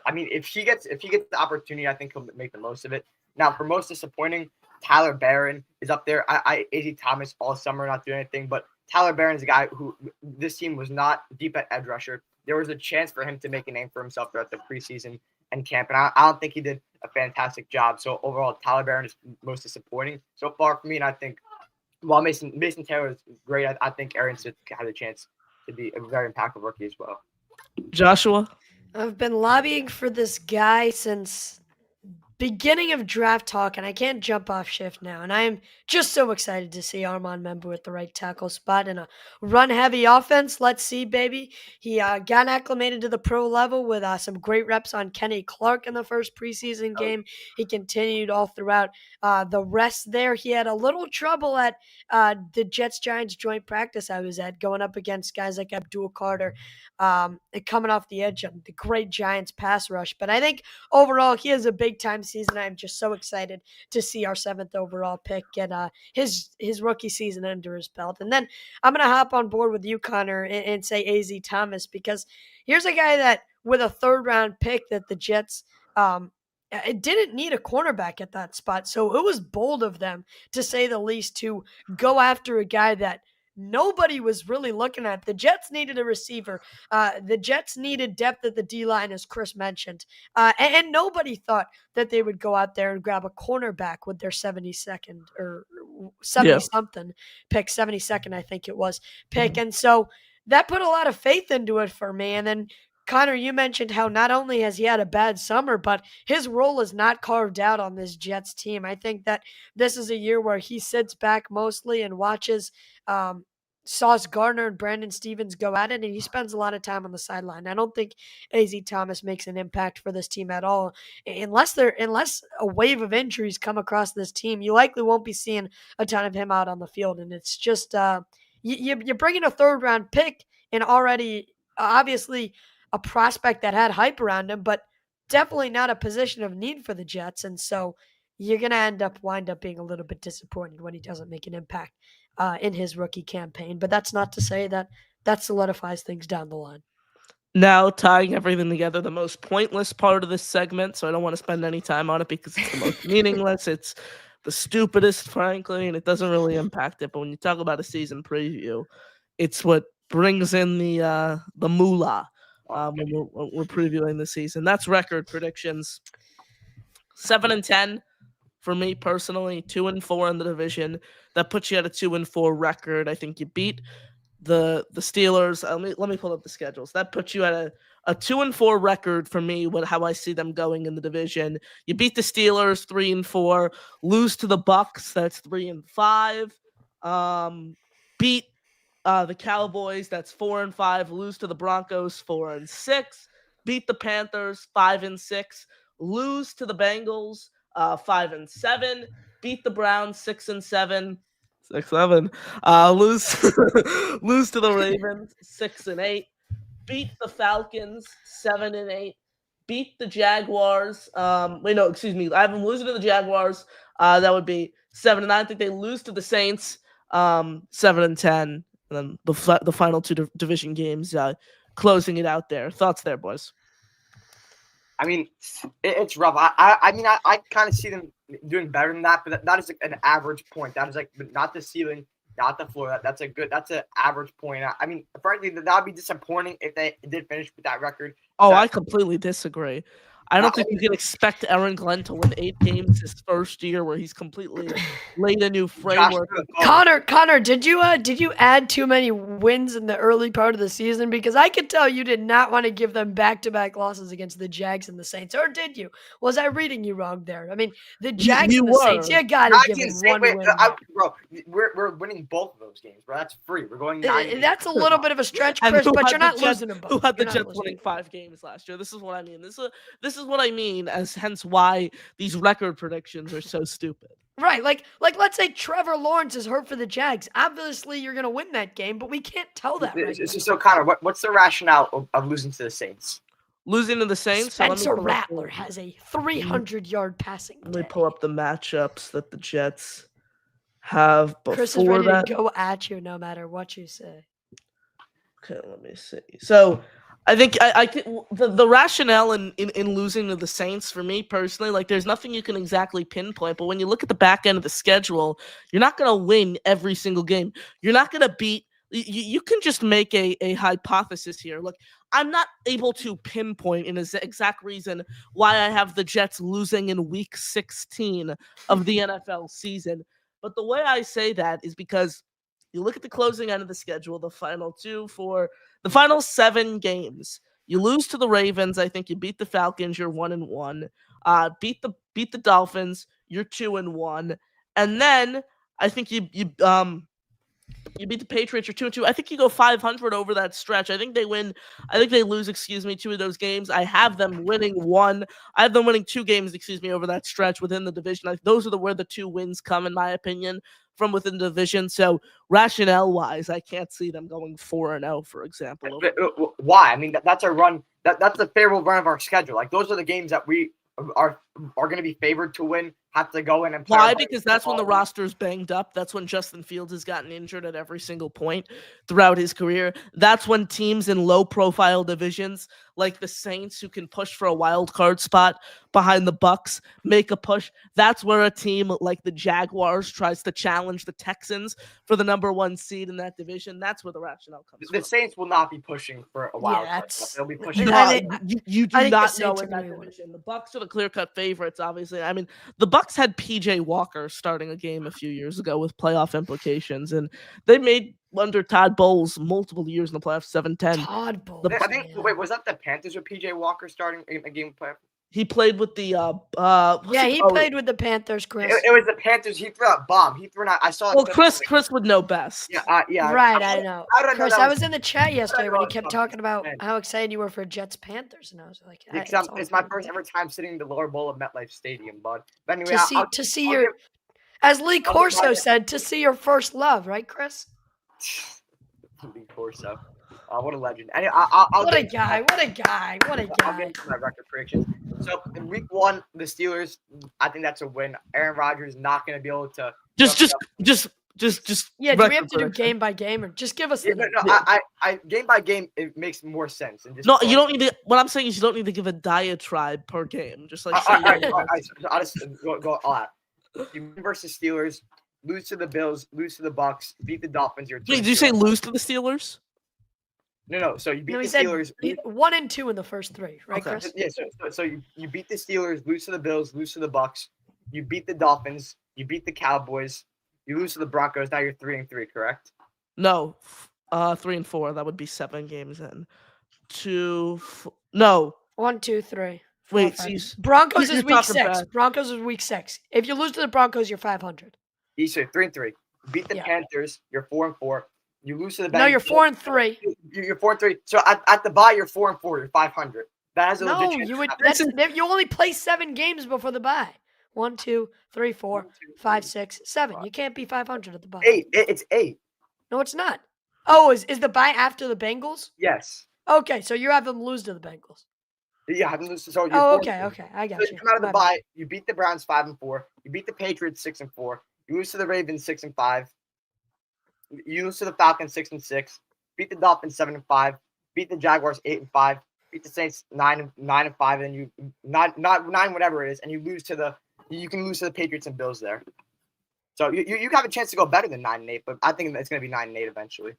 I mean, if he gets the opportunity, I think he'll make the most of it. Now, for most disappointing, Tyler Barron is up there. A.J. Thomas all summer not doing anything, but Tyler Barron is a guy who this team was not deep at edge rusher. There was a chance for him to make a name for himself throughout the preseason and camp, and I don't think he did a fantastic job. So overall, Tyler Barron is most disappointing so far for me, and I think while Mason Taylor is great, I think Arian Smith has a chance to be a very impactful rookie as well. Joshua? I've been lobbying for this guy since beginning of draft talk, and I can't jump off shift now. And I am just so excited to see Armand Member at the right tackle spot in a run-heavy offense. Let's see, baby. He got acclimated to the pro level with some great reps on Kenny Clark in the first preseason game. He continued all throughout the rest there. He had a little trouble at the Jets-Giants joint practice I was at, going up against guys like Abdul Carter, coming off the edge on the great Giants pass rush. But I think overall, he has a big-time season. I'm just so excited to see our 7th overall pick get his rookie season under his belt. And then I'm going to hop on board with you, Connor, and say AZ Thomas, because here's a guy that with a 3rd-round pick that the Jets it didn't need a cornerback at that spot. So it was bold of them, to say the least, to go after a guy that nobody was really looking at. The Jets needed a receiver. The Jets needed depth at the D-line, as Chris mentioned. And nobody thought that they would go out there and grab a cornerback with their 72nd or 70-something pick, 72nd, I think it was, pick. And so that put a lot of faith into it for me. And then, Connor, you mentioned how not only has he had a bad summer, but his role is not carved out on this Jets team. I think that this is a year where he sits back mostly and watches Sauce Gardner and Brandon Stevens go at it, and he spends a lot of time on the sideline. I don't think AZ Thomas makes an impact for this team at all. Unless a wave of injuries come across this team, you likely won't be seeing a ton of him out on the field. And it's just you're bringing a 3rd-round pick and already obviously a prospect that had hype around him, but definitely not a position of need for the Jets. And so you're going to wind up being a little bit disappointed when he doesn't make an impact in his rookie campaign. But that's not to say that solidifies things down the line. Now, tying everything together, the most pointless part of this segment, so I don't want to spend any time on it because it's the most meaningless. It's the stupidest, frankly, and it doesn't really impact it. But when you talk about a season preview, it's what brings in the moolah. When we're previewing the season. That's record predictions. 7-10 for me personally, 2-4 in the division. That puts you at a 2-4 record. I think you beat the Steelers. Let me pull up the schedules. That puts you at a 2-4 record for me, how I see them going in the division. You beat the Steelers 3-4, lose to the Bucks, that's 3-5. Beat the Cowboys, that's 4-5. Lose to the Broncos, 4-6. Beat the Panthers, 5-6. Lose to the Bengals, 5-7. Beat the Browns, 6-7. 6-7. Lose to the Ravens, 6-8. Beat the Falcons, 7-8. Beat the Jaguars. I have them losing to the Jaguars. That would be 7-9. I think they lose to the Saints, 7-10. And then the final 2 division games, closing it out there. Thoughts there, boys? I mean, it's rough. I kind of see them doing better than that, but that is like an average point. That is like not the ceiling, not the floor. That's an average point. I mean, frankly, that would be disappointing if they did finish with that record. Oh, I completely disagree. I don't think you can expect Aaron Glenn to win 8 games his first year, where he's completely laid a new framework. Connor, did you add too many wins in the early part of the season? Because I could tell you did not want to give them back-to-back losses against the Jags and the Saints, or did you? Was I reading you wrong there? I mean, the Jags and the Saints, you gotta give them one win. Bro, we're winning both of those games, bro. That's free. We're going 9. That's a little bit of a stretch, Chris, but you're not losing them both. Who had the Jets winning 5 games last year? This is what I mean. This is what I mean, as hence why these record predictions are so stupid. Right, like let's say Trevor Lawrence is hurt for the Jags. Obviously, you're going to win that game, but we can't tell that. So, Connor, what's the rationale of losing to the Saints? Losing to the Saints? Spencer Rattler has a 300-yard passing Let me pull up the matchups that the Jets have before Chris is ready to go at you no matter what you say. Okay, let me see. So, I think the rationale in losing to the Saints, for me personally, like, there's nothing you can exactly pinpoint, but when you look at the back end of the schedule, you're not going to win every single game. You're not going to beat – you can just make a hypothesis here. Look, I'm not able to pinpoint an exact reason why I have the Jets losing in Week 16 of the NFL season, but the way I say that is because you look at the closing end of the schedule, the final 7 games. You lose to the Ravens. I think you beat the Falcons. You're 1-1. Beat the Dolphins. You're 2-1. And then I think you beat the Patriots. You're 2-2. I think you go 500 over that stretch. I think they lose 2 of those games. I have them winning 1. I have them winning 2 games, over that stretch within the division. Those are where the 2 wins come, in my opinion, from within the division. So rationale-wise, I can't see them going 4-0, for example. Why? I mean, that's a run. That's a favorable run of our schedule. Like, those are the games that we are are going to be favored to win have to go in and play. Why? Because that's when the roster's banged up. That's when Justin Fields has gotten injured at every single point throughout his career. That's when teams in low-profile divisions, like the Saints, who can push for a wild card spot behind the Bucs, make a push. That's where a team like the Jaguars tries to challenge the Texans for the number 1 seed in that division. That's where the rationale comes from. The Saints will not be pushing for a wild card spot. They'll be pushing. You do not know in that division. The Bucs are the clear-cut favorites, obviously. I mean, the Bucs had PJ Walker starting a game a few years ago with playoff implications, and they made under Todd Bowles multiple years in the playoffs, 7-10. Todd Bowles. I think. Wait, was that the Panthers with PJ Walker starting a game of playoff? He played with the he played with the Panthers, Chris. It was the Panthers. He threw a bomb. He threw out. I saw. Well, Chris would know best. Yeah. Right, I know. Chris, I was in the chat yesterday when he he kept talking about how excited you were for Jets Panthers, and I was like, it's my first ever time sitting in the lower bowl of MetLife Stadium, bud. But anyway, to see your, as Lee Corso said, to see your first love, right, Chris? Lee Corso. What a legend. Anyway, What a guy. I'll get into my record predictions. So in week 1, the Steelers, I think that's a win. Aaron Rodgers is not going to be able to. Just. Yeah, do we have to do game by game, or just give us? I game by game it makes more sense. And No, you don't need to. What I'm saying is you don't need to give a diatribe per game. Just like all right, I'll just go all out. You win versus Steelers, lose to the Bills, lose to the Bucs, beat the Dolphins. Wait, did you say lose to the Steelers? No. So you beat the Steelers. 1 and 2 in the first 3, right, Okay. Chris? Yeah. So you beat the Steelers, lose to the Bills, lose to the Bucs. You beat the Dolphins. You beat the Cowboys. You lose to the Broncos. Now you're 3-3, correct? No, 3-4. That would be 7 games in. No. 1, 2, 3. 4, Wait, 5. Broncos is week 6. Bad. Broncos is week 6. If you lose to the Broncos, you're 500. You say 3-3. Beat the Panthers. You're 4-4. You lose to the Bengals. No, you're 4-3. You're 4-3. So at the bye, you're 4-4. You're 500. That has a legit chance. You only play 7 games before the bye. 1, 2, 3, 4, 5, 6, 7. You can't be 500 at the bye. 8. It's 8. No, it's not. Oh, is the bye after the Bengals? Yes. Okay, so you have them lose to the Bengals. Yeah, have them lose. So okay. I got you. You come out of the bye. You beat the Browns 5-4. You beat the Patriots 6-4. You lose to the Ravens 6-5. You lose to the Falcons 6-6. Beat the Dolphins 7-5. Beat the Jaguars 8-5. Beat the Saints 9-5. And then you not 9 whatever it is, and you lose to the. You can lose to the Patriots and Bills there. So you have a chance to go better than 9-8, but I think it's going to be 9-8 eventually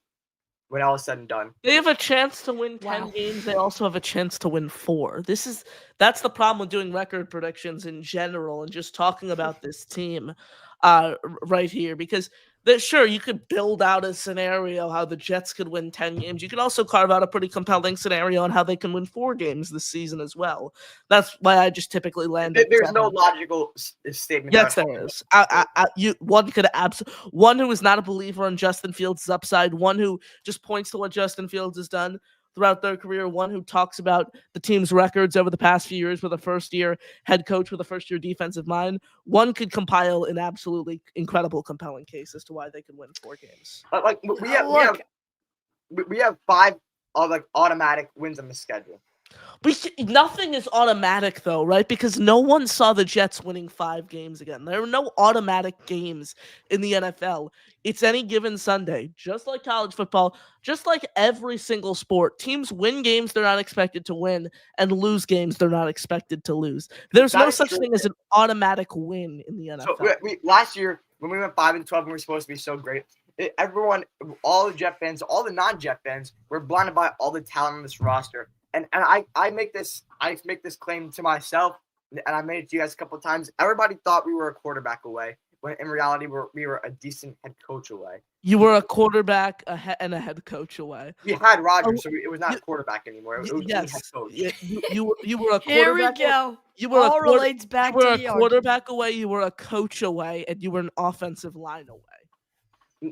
when all is said and done. They have a chance to win 10 games. They also have a chance to win 4. That's the problem with doing record predictions in general and just talking about this team right here, because sure, you could build out a scenario how the Jets could win 10 games. You could also carve out a pretty compelling scenario on how they can win 4 games this season as well. That's why I just typically land. There's no logical statement. Yes, there is. One who is not a believer in Justin Fields' upside, one who just points to what Justin Fields has done throughout their career, one who talks about the team's records over the past few years with a first-year head coach with a first-year defensive mind. One could compile an absolutely incredible, compelling case as to why they could win 4 games. We have 5 automatic wins on the schedule. Nothing is automatic, though, right? Because no one saw the Jets winning 5 games again. There are no automatic games in the NFL. It's any given Sunday, just like college football, just like every single sport. Teams win games they're not expected to win and lose games they're not expected to lose. There's no such thing as an automatic win in the NFL. So last year, when we went 5-12 and we were supposed to be so great, everyone, all the Jet fans, all the non-Jet fans, were blinded by all the talent on this roster. And I make this claim to myself, and I made it to you guys a couple of times. Everybody thought we were a quarterback away, when in reality we were a decent head coach away. You were a quarterback and a head coach away. We had Rodgers, so it was not a quarterback anymore. It was yes, head coach. You were a quarterback. Here we go. You were all relates back to the quarterback away. You were a coach away, and you were an offensive line away.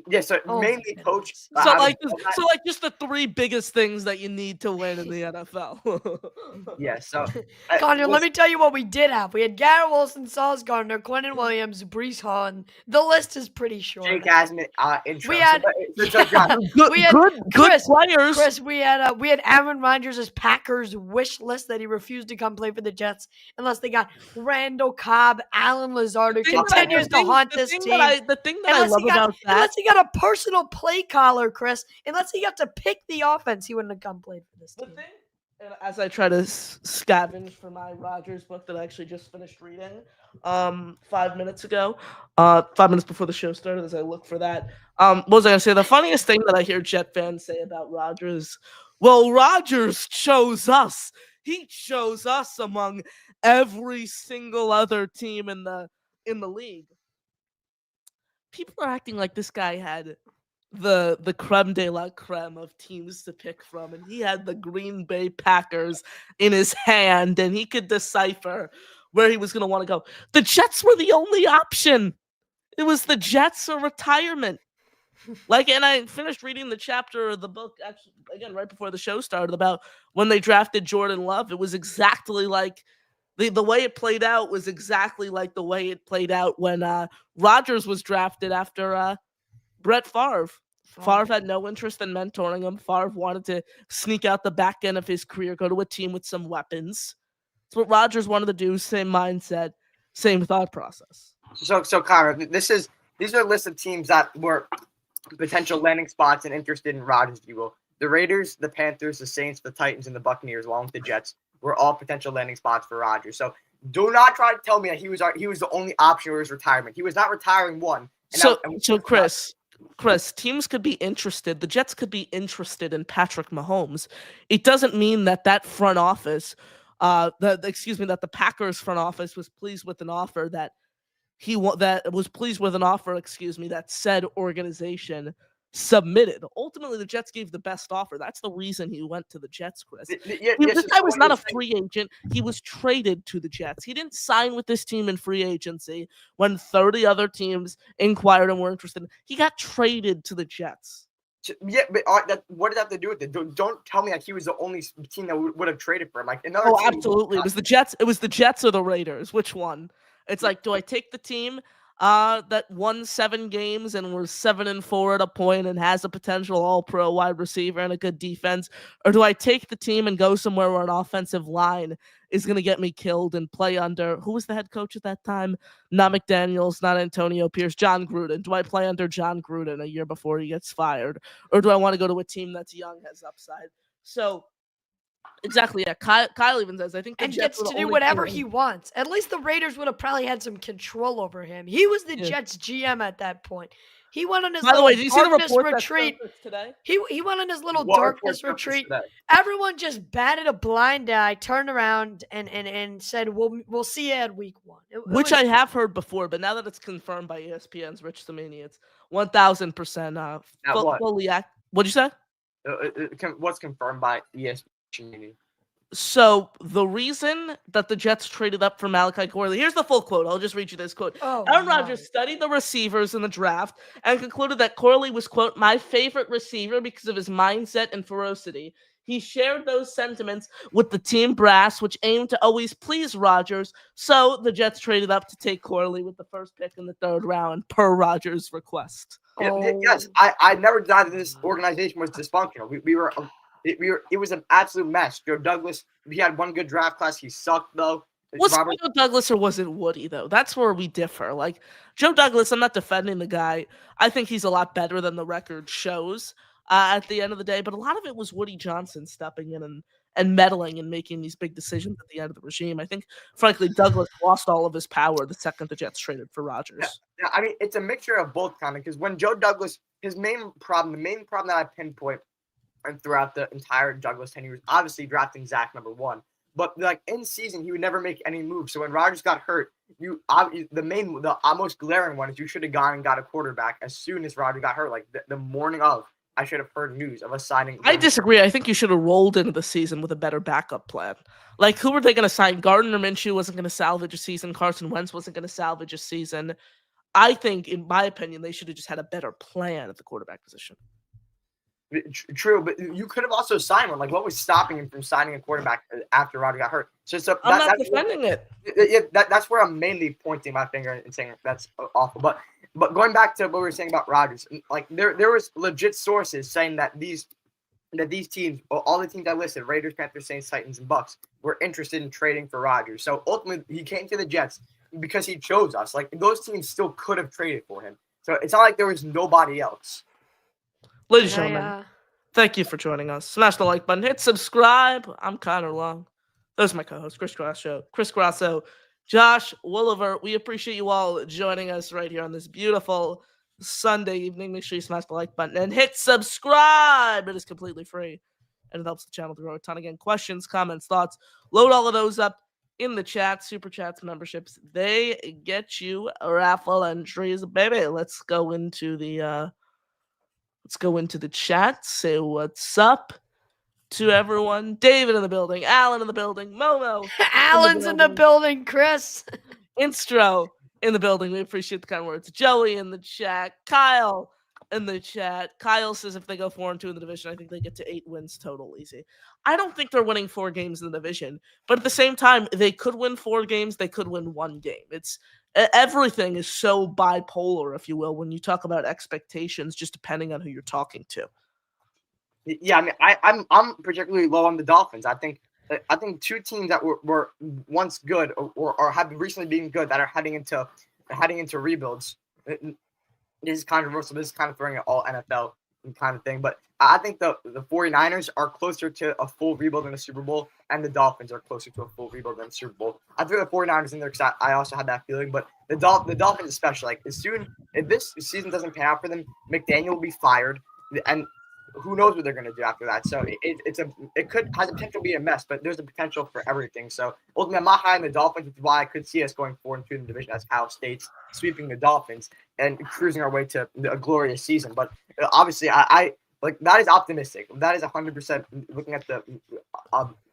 Yeah, so Oh my mainly coach. goodness. So like just the 3 biggest things that you need to win in the NFL. Yeah, so Connor, let listen, me tell you what we did have. We had Garrett Wilson, Sauce Gardner, Quentin Williams, Brees Hall, and the list is pretty short. Jake Asman intro. We had, So John, good, we had good players. Chris, we had Aaron Rodgers' Packers wish list that he refused to come play for the Jets unless they got Randall Cobb, Alan Lazard, who continues to haunt this team. The thing that I love about that, unless he got a personal play caller, Chris, unless he got to pick the offense, he wouldn't have come played for this team. and as I try to scavenge for my Rodgers book that I actually just finished reading 5 minutes ago, 5 minutes before the show started, as I look for that, what was I going to say? The funniest thing that I hear Jet fans say about Rodgers, well, Rodgers chose us. He chose us among every single other team in the league. People are acting like this guy had the creme de la creme of teams to pick from, and he had the Green Bay Packers in his hand, and he could decipher where he was going to want to go. The Jets were the only option. It was the Jets or retirement. And I finished reading the chapter of the book, actually, again, right before the show started, about when they drafted Jordan Love. It was exactly like the way it played out was exactly like the way it played out when Rodgers was drafted after Brett Favre. Favre had no interest in mentoring him. Favre wanted to sneak out the back end of his career, go to a team with some weapons. That's what Rodgers wanted to do. Same mindset, same thought process. So Connor, these are a list of teams that were potential landing spots and interested in Rodgers, if you will. The Raiders, the Panthers, the Saints, the Titans, and the Buccaneers, along with the Jets, were all potential landing spots for Rodgers. So do not try to tell me that he was the only option for his retirement. He was not retiring one. Chris, teams could be interested. The Jets could be interested in Patrick Mahomes. It doesn't mean that front office, that the Packers front office was pleased with an offer that that said organization submitted. Ultimately, the Jets gave the best offer. That's the reason he went to the Jets, Chris. This guy was not a free agent. He was traded to the Jets. He didn't sign with this team in free agency when 30 other teams inquired and were interested. He got traded to the Jets. Yeah, but what did that have to do with it? Don't tell me that he was the only team that would have traded for him. Absolutely. It was the Jets. It was the Jets or the Raiders. Which one? It's like, do I take the team that won 7 games and was 7-4 at a point and has a potential all-pro wide receiver and a good defense? Or do I take the team and go somewhere where an offensive line is going to get me killed and play under, who was the head coach at that time? Not McDaniels, not Antonio Pierce, John Gruden. Do I play under John Gruden a year before he gets fired? Or do I want to go to a team that's young, has upside? So, exactly, yeah. Kyle even says, I think the Jets gets to do whatever he wants. At least the Raiders would have probably had some control over him. He was the Jets GM at that point. He went on his darkness retreat today. He went on his little darkness retreat. Everyone just batted a blind eye, turned around, and said, "We'll see you at week 1." Which I have heard before, but now that it's confirmed by ESPN's Rich Samini, it's 1,000% fully act. What'd you say? What's confirmed by ESPN? So the reason that the Jets traded up for Malachi Corley, here's the full quote. I'll just read you this quote. Aaron Rodgers studied the receivers in the draft and concluded that Corley was, quote, my favorite receiver because of his mindset and ferocity. He shared those sentiments with the team brass, which aimed to always please Rodgers. So the Jets traded up to take Corley with the first pick in the 3rd round per Rodgers' request. Yes, I never denied that this organization was dysfunctional. It was an absolute mess. Joe Douglas, he had one good draft class. He sucked, though. Was Joe Douglas or was it Woody, though? That's where we differ. Like, Joe Douglas, I'm not defending the guy. I think he's a lot better than the record shows at the end of the day. But a lot of it was Woody Johnson stepping in and meddling and making these big decisions at the end of the regime. I think, frankly, Douglas lost all of his power the second the Jets traded for Rodgers. Yeah, I mean, it's a mixture of both, kind of, because when Joe Douglas, the main problem that I pinpoint and throughout the entire Douglas tenure was obviously drafting Zach number 1. But like in season, he would never make any moves. So when Rodgers got hurt, the most glaring one is you should have gone and got a quarterback as soon as Rodgers got hurt. Like the morning of, I should have heard news of us signing. I disagree. I think you should have rolled into the season with a better backup plan. Like, who were they going to sign? Gardner Minshew wasn't going to salvage a season. Carson Wentz wasn't going to salvage a season. I think, in my opinion, they should have just had a better plan at the quarterback position. True, but you could have also signed one. Like, what was stopping him from signing a quarterback after Rodgers got hurt? I'm not defending it. Yeah, that's where I'm mainly pointing my finger and saying that's awful. But going back to what we were saying about Rodgers, like there was legit sources saying that these teams, all the teams I listed, Raiders, Panthers, Saints, Titans, and Bucks, were interested in trading for Rodgers. So ultimately, he came to the Jets because he chose us. Like, those teams still could have traded for him. So it's not like there was nobody else. Ladies and gentlemen, thank you for joining us. Smash the like button. Hit subscribe. I'm Connor Long. Those are my co-hosts, Chris Grasso, Josh Woolever. We appreciate you all joining us right here on this beautiful Sunday evening. Make sure you smash the like button and hit subscribe. It is completely free, and it helps the channel to grow a ton. Again, questions, comments, thoughts, load all of those up in the chat. Super chats, memberships, they get you raffle entries, baby. Let's go into the chat. Say what's up to everyone. David in the building, Alan in the building, Momo. Alan's in the building, Chris. Instro in the building. We appreciate the kind words. Joey in the chat. Kyle in the chat. Kyle says if they go 4-2 in the division, I think they get to 8 wins total easy. I don't think they're winning 4 games in the division, but at the same time, they could win 4 games. They could win 1 game. Everything is so bipolar, if you will, when you talk about expectations, just depending on who you're talking to. Yeah, I mean, I'm particularly low on the Dolphins. I think 2 teams that were once good or have recently been good that are heading into rebuilds. This is controversial. This is kind of throwing it all NFL kind of thing, but I think the 49ers are closer to a full rebuild than a Super Bowl, and the Dolphins are closer to a full rebuild than a Super Bowl. I threw the 49ers in there because I also had that feeling, but the Dolphins especially, like, if this season doesn't pan out for them, McDaniel will be fired, and who knows what they're going to do after that. So it has the potential to be a mess, but there's the potential for everything. So ultimately, I'm not high on the Dolphins, which is why I could see us going 4-2 in the division as Ohio State's sweeping the Dolphins and cruising our way to a glorious season. But obviously, I like that is optimistic. That is 100% looking at the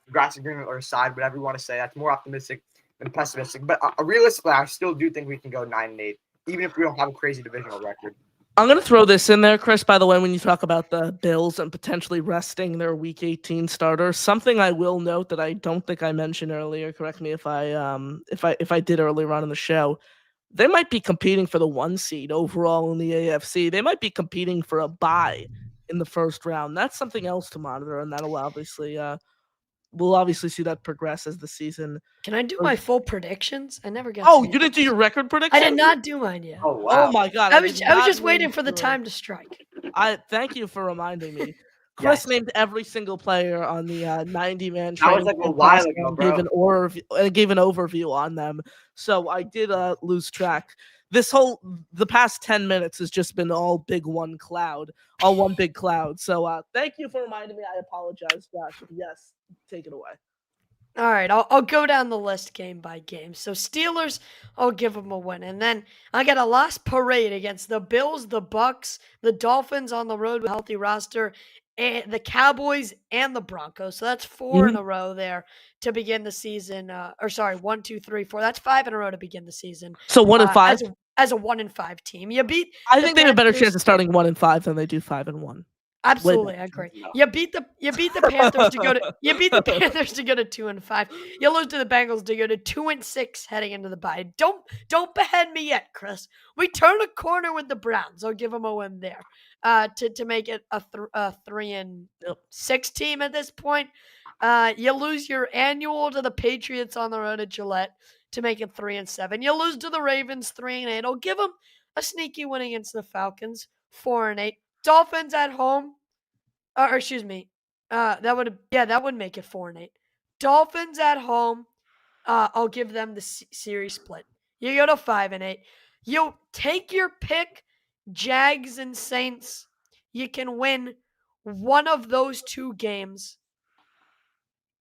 grass agreement or side, whatever you want to say. That's more optimistic than pessimistic. But realistically, I still do think we can go 9-8, even if we don't have a crazy divisional record. I'm going to throw this in there, Chris, by the way, when you talk about the Bills and potentially resting their Week 18 starters. Something I will note that I don't think I mentioned earlier, correct me if I did earlier on in the show, they might be competing for the 1 seed overall in the AFC. They might be competing for a bye in the first round. That's something else to monitor, and that'll obviously we'll obviously see that progress as the season. Can I do my full predictions? I never got. Oh, you didn't do your record prediction? I did not do mine yet. Oh wow! Oh my god! I was just waiting for the time to strike. I thank you for reminding me. Chris named every single player on the 90-man trade. That was like a while ago, bro. Gave an overview on them, so I did lose track. The past 10 minutes has just been all one big cloud. So thank you for reminding me. I apologize, Josh. Yes, take it away. All right, I'll go down the list game by game. So Steelers, I'll give them a win. And then I got a last parade against the Bills, the Bucks, the Dolphins on the road with a healthy roster, and the Cowboys and the Broncos. So that's 4 in a row there to begin the season. 1, 2, 3, 4. That's 5 in a row to begin the season. So 1-5? As a 1-5 team. You beat I think they have a better chance of starting 1-5 than they do 5-1. Absolutely, I agree. You beat the Panthers to go to 2-5. You lose to the Bengals to go to 2-6 heading into the bye. Don't behead me yet, Chris. We turn a corner with the Browns. I'll give them a win there. To make it a 3-6 team at this point. You lose your annual to the Patriots on the road at Gillette to make it 3-7. You lose to the Ravens 3-8. I'll give them a sneaky win against the Falcons 4-8. Dolphins at home. That would make it 4-8. Dolphins at home. I'll give them the series split. You go to 5-8. You take your pick, Jags and Saints. You can win one of those 2 games.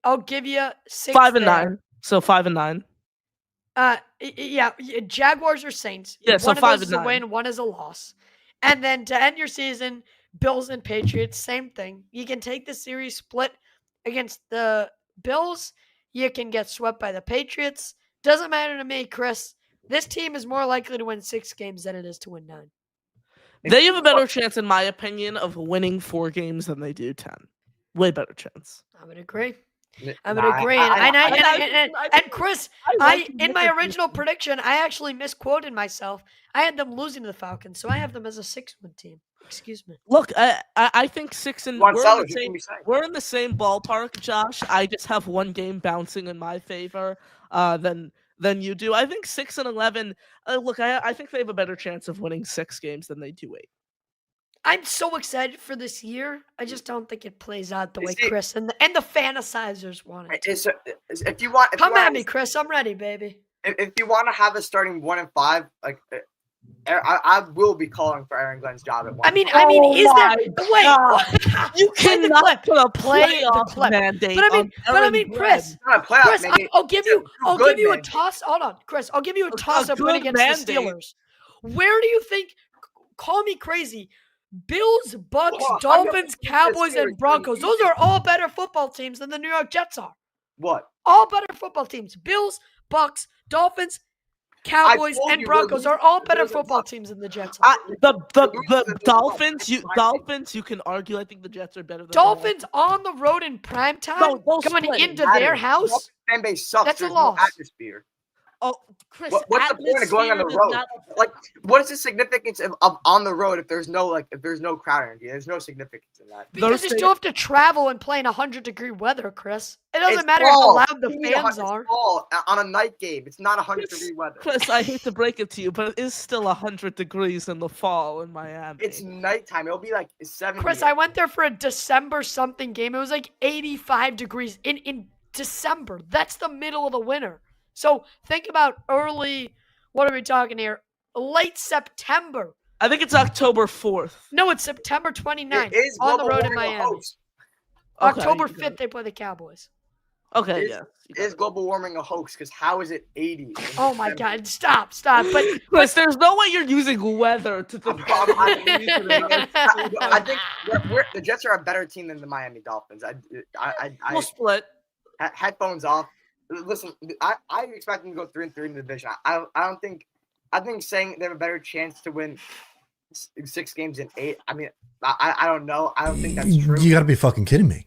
I'll give you 6. 5-9. So 5-9. Jaguars or Saints. Yeah, so 5-9. One is a win, one is a loss. And then to end your season, Bills and Patriots, same thing. You can take the series split against the Bills. You can get swept by the Patriots. Doesn't matter to me, Chris. This team is more likely to win 6 games than it is to win 9. They have a better chance, in my opinion, of winning 4 games than they do 10. Way better chance. I would agree. I would Nah, agree. And Chris, in my original prediction, I actually misquoted myself. I had them losing to the Falcons, so I have them as a 6-win team. Excuse me. Look, I think 6 and One we're sellers, in the you same. can be saying. We're in the same ballpark, Josh. I just have one game bouncing in my favor than you do. I think 6 and 11. Look, I think they have a better chance of winning 6 games than they do 8. I'm so excited for this year. I just don't think it plays out the way See- Chris and the fantasizers want it. If you want, Come at me, Chris. I'm ready, baby. If you want to have us starting 1 and 5, like I will be calling for Aaron Glenn's job at 1. I mean, Oh is there? God. Wait, You play the cannot clip. put a Play the playoff clip. mandate. But I on mean, Aaron Chris. Glenn. not a playoff, Chris, maybe. I'll give you a mandate. toss. Hold on, Chris. I'll give you a toss up win good against the mandate. Steelers. Where do you think? Call me crazy. Bills, Bucks, Hold on, I'm Dolphins, not- Cowboys, Steelers, and Broncos. Those are all better football teams than the New York Jets are. What? All better football teams. Bills, Bucks, Dolphins, Cowboys, told and you, Broncos we're are all losing better to the football Bucks. teams than the Jets are. The Dolphins. You can argue. I think the Jets are better than Dolphins on the road in prime time, No, they'll going split. into their house. Fan base sucks. That's a There's loss. no atmosphere. Oh, Chris, What's the point of going on the atmosphere road? does not- Like, what is the significance of on the road if there's no crowd energy? There's no significance in that. Because you still have to travel and play in 100-degree weather, Chris. It doesn't matter fall. how loud the You need fans it's are. fall on a night game. It's not 100-degree weather. Chris, I hate to break it to you, but it is still 100 degrees in the fall in Miami. It's nighttime. It'll be like 70. Chris, I went there for a December something game. It was like 85 degrees in December. That's the middle of the winter. So think about early, what are we talking here? Late September. I think it's October 4th. No, it's September 29th It is on the global road in warming a Miami. hoax. Okay, October you got 5th, it. they play the Cowboys. Okay, Is- yeah. Is global warming a hoax? Because how is it 80? in Oh my December? God, stop. But Chris, there's no way you're using weather to I think the Jets are a better team than the Miami Dolphins. We'll split. Headphones off. Listen, I expect them to go 3-3 in the division. I think saying they have a better chance to win 6 games in 8. I mean, I don't know. I don't think that's true. You got to be fucking kidding me.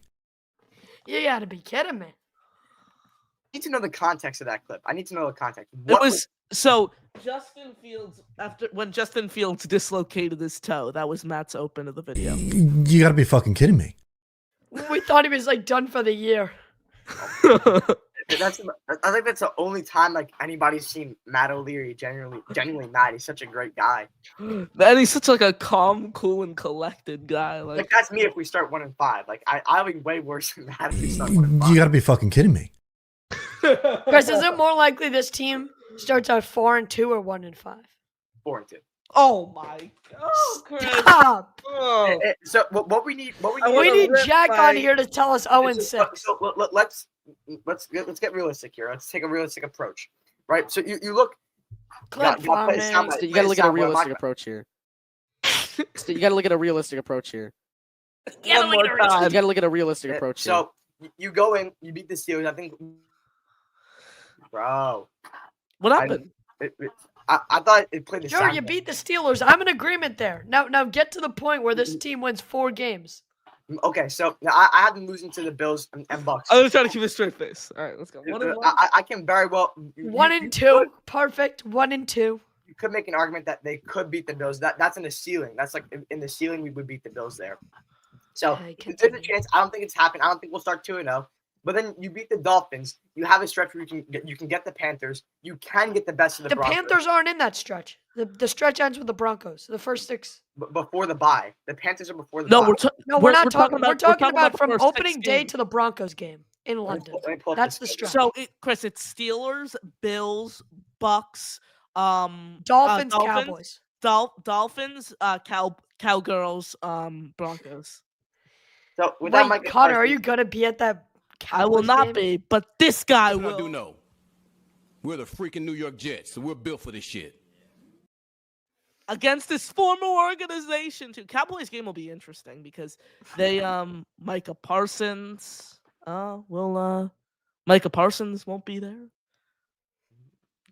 you gotta be kidding me. I need to know the context of that clip. I need to know the context. It was so Justin Fields when Justin Fields dislocated his toe. That was Matt's open of the video. You got to be fucking kidding me. We thought he was like done for the year. I think that's the only time like anybody's seen Matt O'Leary genuinely mad. He's such a great guy. And he's such like a calm, cool, and collected guy. Like that's me if we start 1-5. Like I'll be way worse than that if we start 1-5. You got to be fucking kidding me. Chris, is it more likely this team starts out 4-2 or 1-5? 4-2. Oh my God, Chris. Stop. Oh. So what we need We need Jack on here to tell us 0-6. So let's get realistic here. Let's take a realistic approach, right? So you look. Clip you gotta play farming. sound bite. You got to look at a Sound bite. realistic approach here. You got to look at a realistic approach here. One more You time. got to look at a realistic approach here. So you go in, you beat the Steelers. I think, bro. What happened? I thought it played the Sure, sound you bite. beat the Steelers. I'm in agreement there. Now get to the point where this team wins 4 games. Okay, so I have them losing to the Bills and Bucks. I was trying to keep a straight face. All right, let's go. 1-1. I can very well 1-2, perfect. 1-2. You could make an argument that they could beat the Bills. That's in the ceiling. That's like in the ceiling we would beat the Bills there. So Okay, there's a continue. chance. I don't think it's happened. I don't think we'll start 2-0. But then you beat the Dolphins. You have a stretch where you can get the Panthers. You can get the best of the The Broncos. Panthers aren't in that stretch. The stretch ends with the Broncos. The first 6. Before the bye. The Panthers are before the No, bye. We're not talking. We're talking about the from first 6 opening day games. to the Broncos game in Let me London. pull- let me pull up That's the schedule. stretch. So, Chris, it's Steelers, Bills, Bucks, Dolphins, Cowboys. Dolphins, Cowgirls, Broncos. So with that, Wait, Mike, Connor, are you gonna be at that? I will Cowboys not game? be, but this guy What I will. do know, we're the freaking New York Jets, so we're built for this shit. Against this former organization too. Cowboys game will be interesting because they Micah Parsons Micah Parsons won't be there.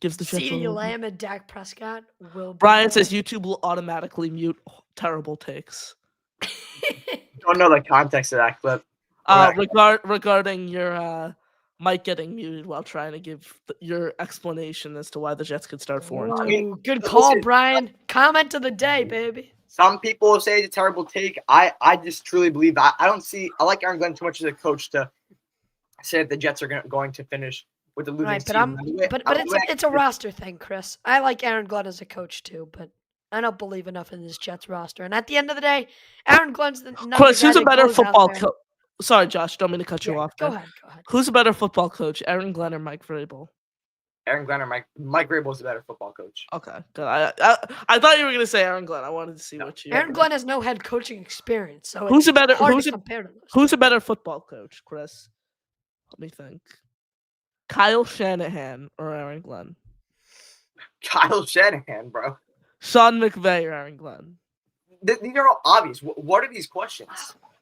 gives the Jets. CeeDee Lamb and Dak Prescott will be Brian there. says YouTube will automatically mute terrible takes. Don't know the context of that clip. Right. Regarding your Mike getting muted while trying to give your explanation as to why the Jets could start 4-2. Ooh, good call, Brian. Comment of the day, baby. Some people say it's a terrible take. I just truly believe I like Aaron Glenn too much as a coach to say that the Jets are going to finish with the losing Right, but season. it's a roster thing, Chris. I like Aaron Glenn as a coach too, but I don't believe enough in this Jets roster. And at the end of the day, Aaron Glenn's the Chris, who's a better football coach? Sorry, Josh, don't mean to cut you off. Go ahead. Who's a better football coach, Aaron Glenn or Mike Vrabel? Aaron Glenn or Mike Vrabel is a better football coach. Okay, good. I thought you were going to say Aaron Glenn. I wanted to see what you. Aaron Glenn has no head coaching experience, so who's a better football coach, Chris? Let me think. Kyle Shanahan or Aaron Glenn? Kyle Shanahan, bro. Sean McVay or Aaron Glenn? These are all obvious. What are these questions?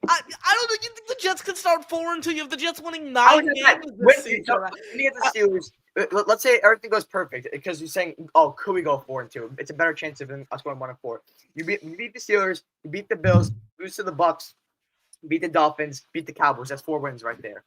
I don't think you think the Jets could start 4-2. You have the Jets winning 9 games this season. When you get the Steelers, let's say everything goes perfect because you're saying, oh, could we go 4-2? It's a better chance of us going 1-4. You beat the Steelers, you beat the Bills, lose to the Bucks, beat the Dolphins, beat the Cowboys. That's 4 wins right there.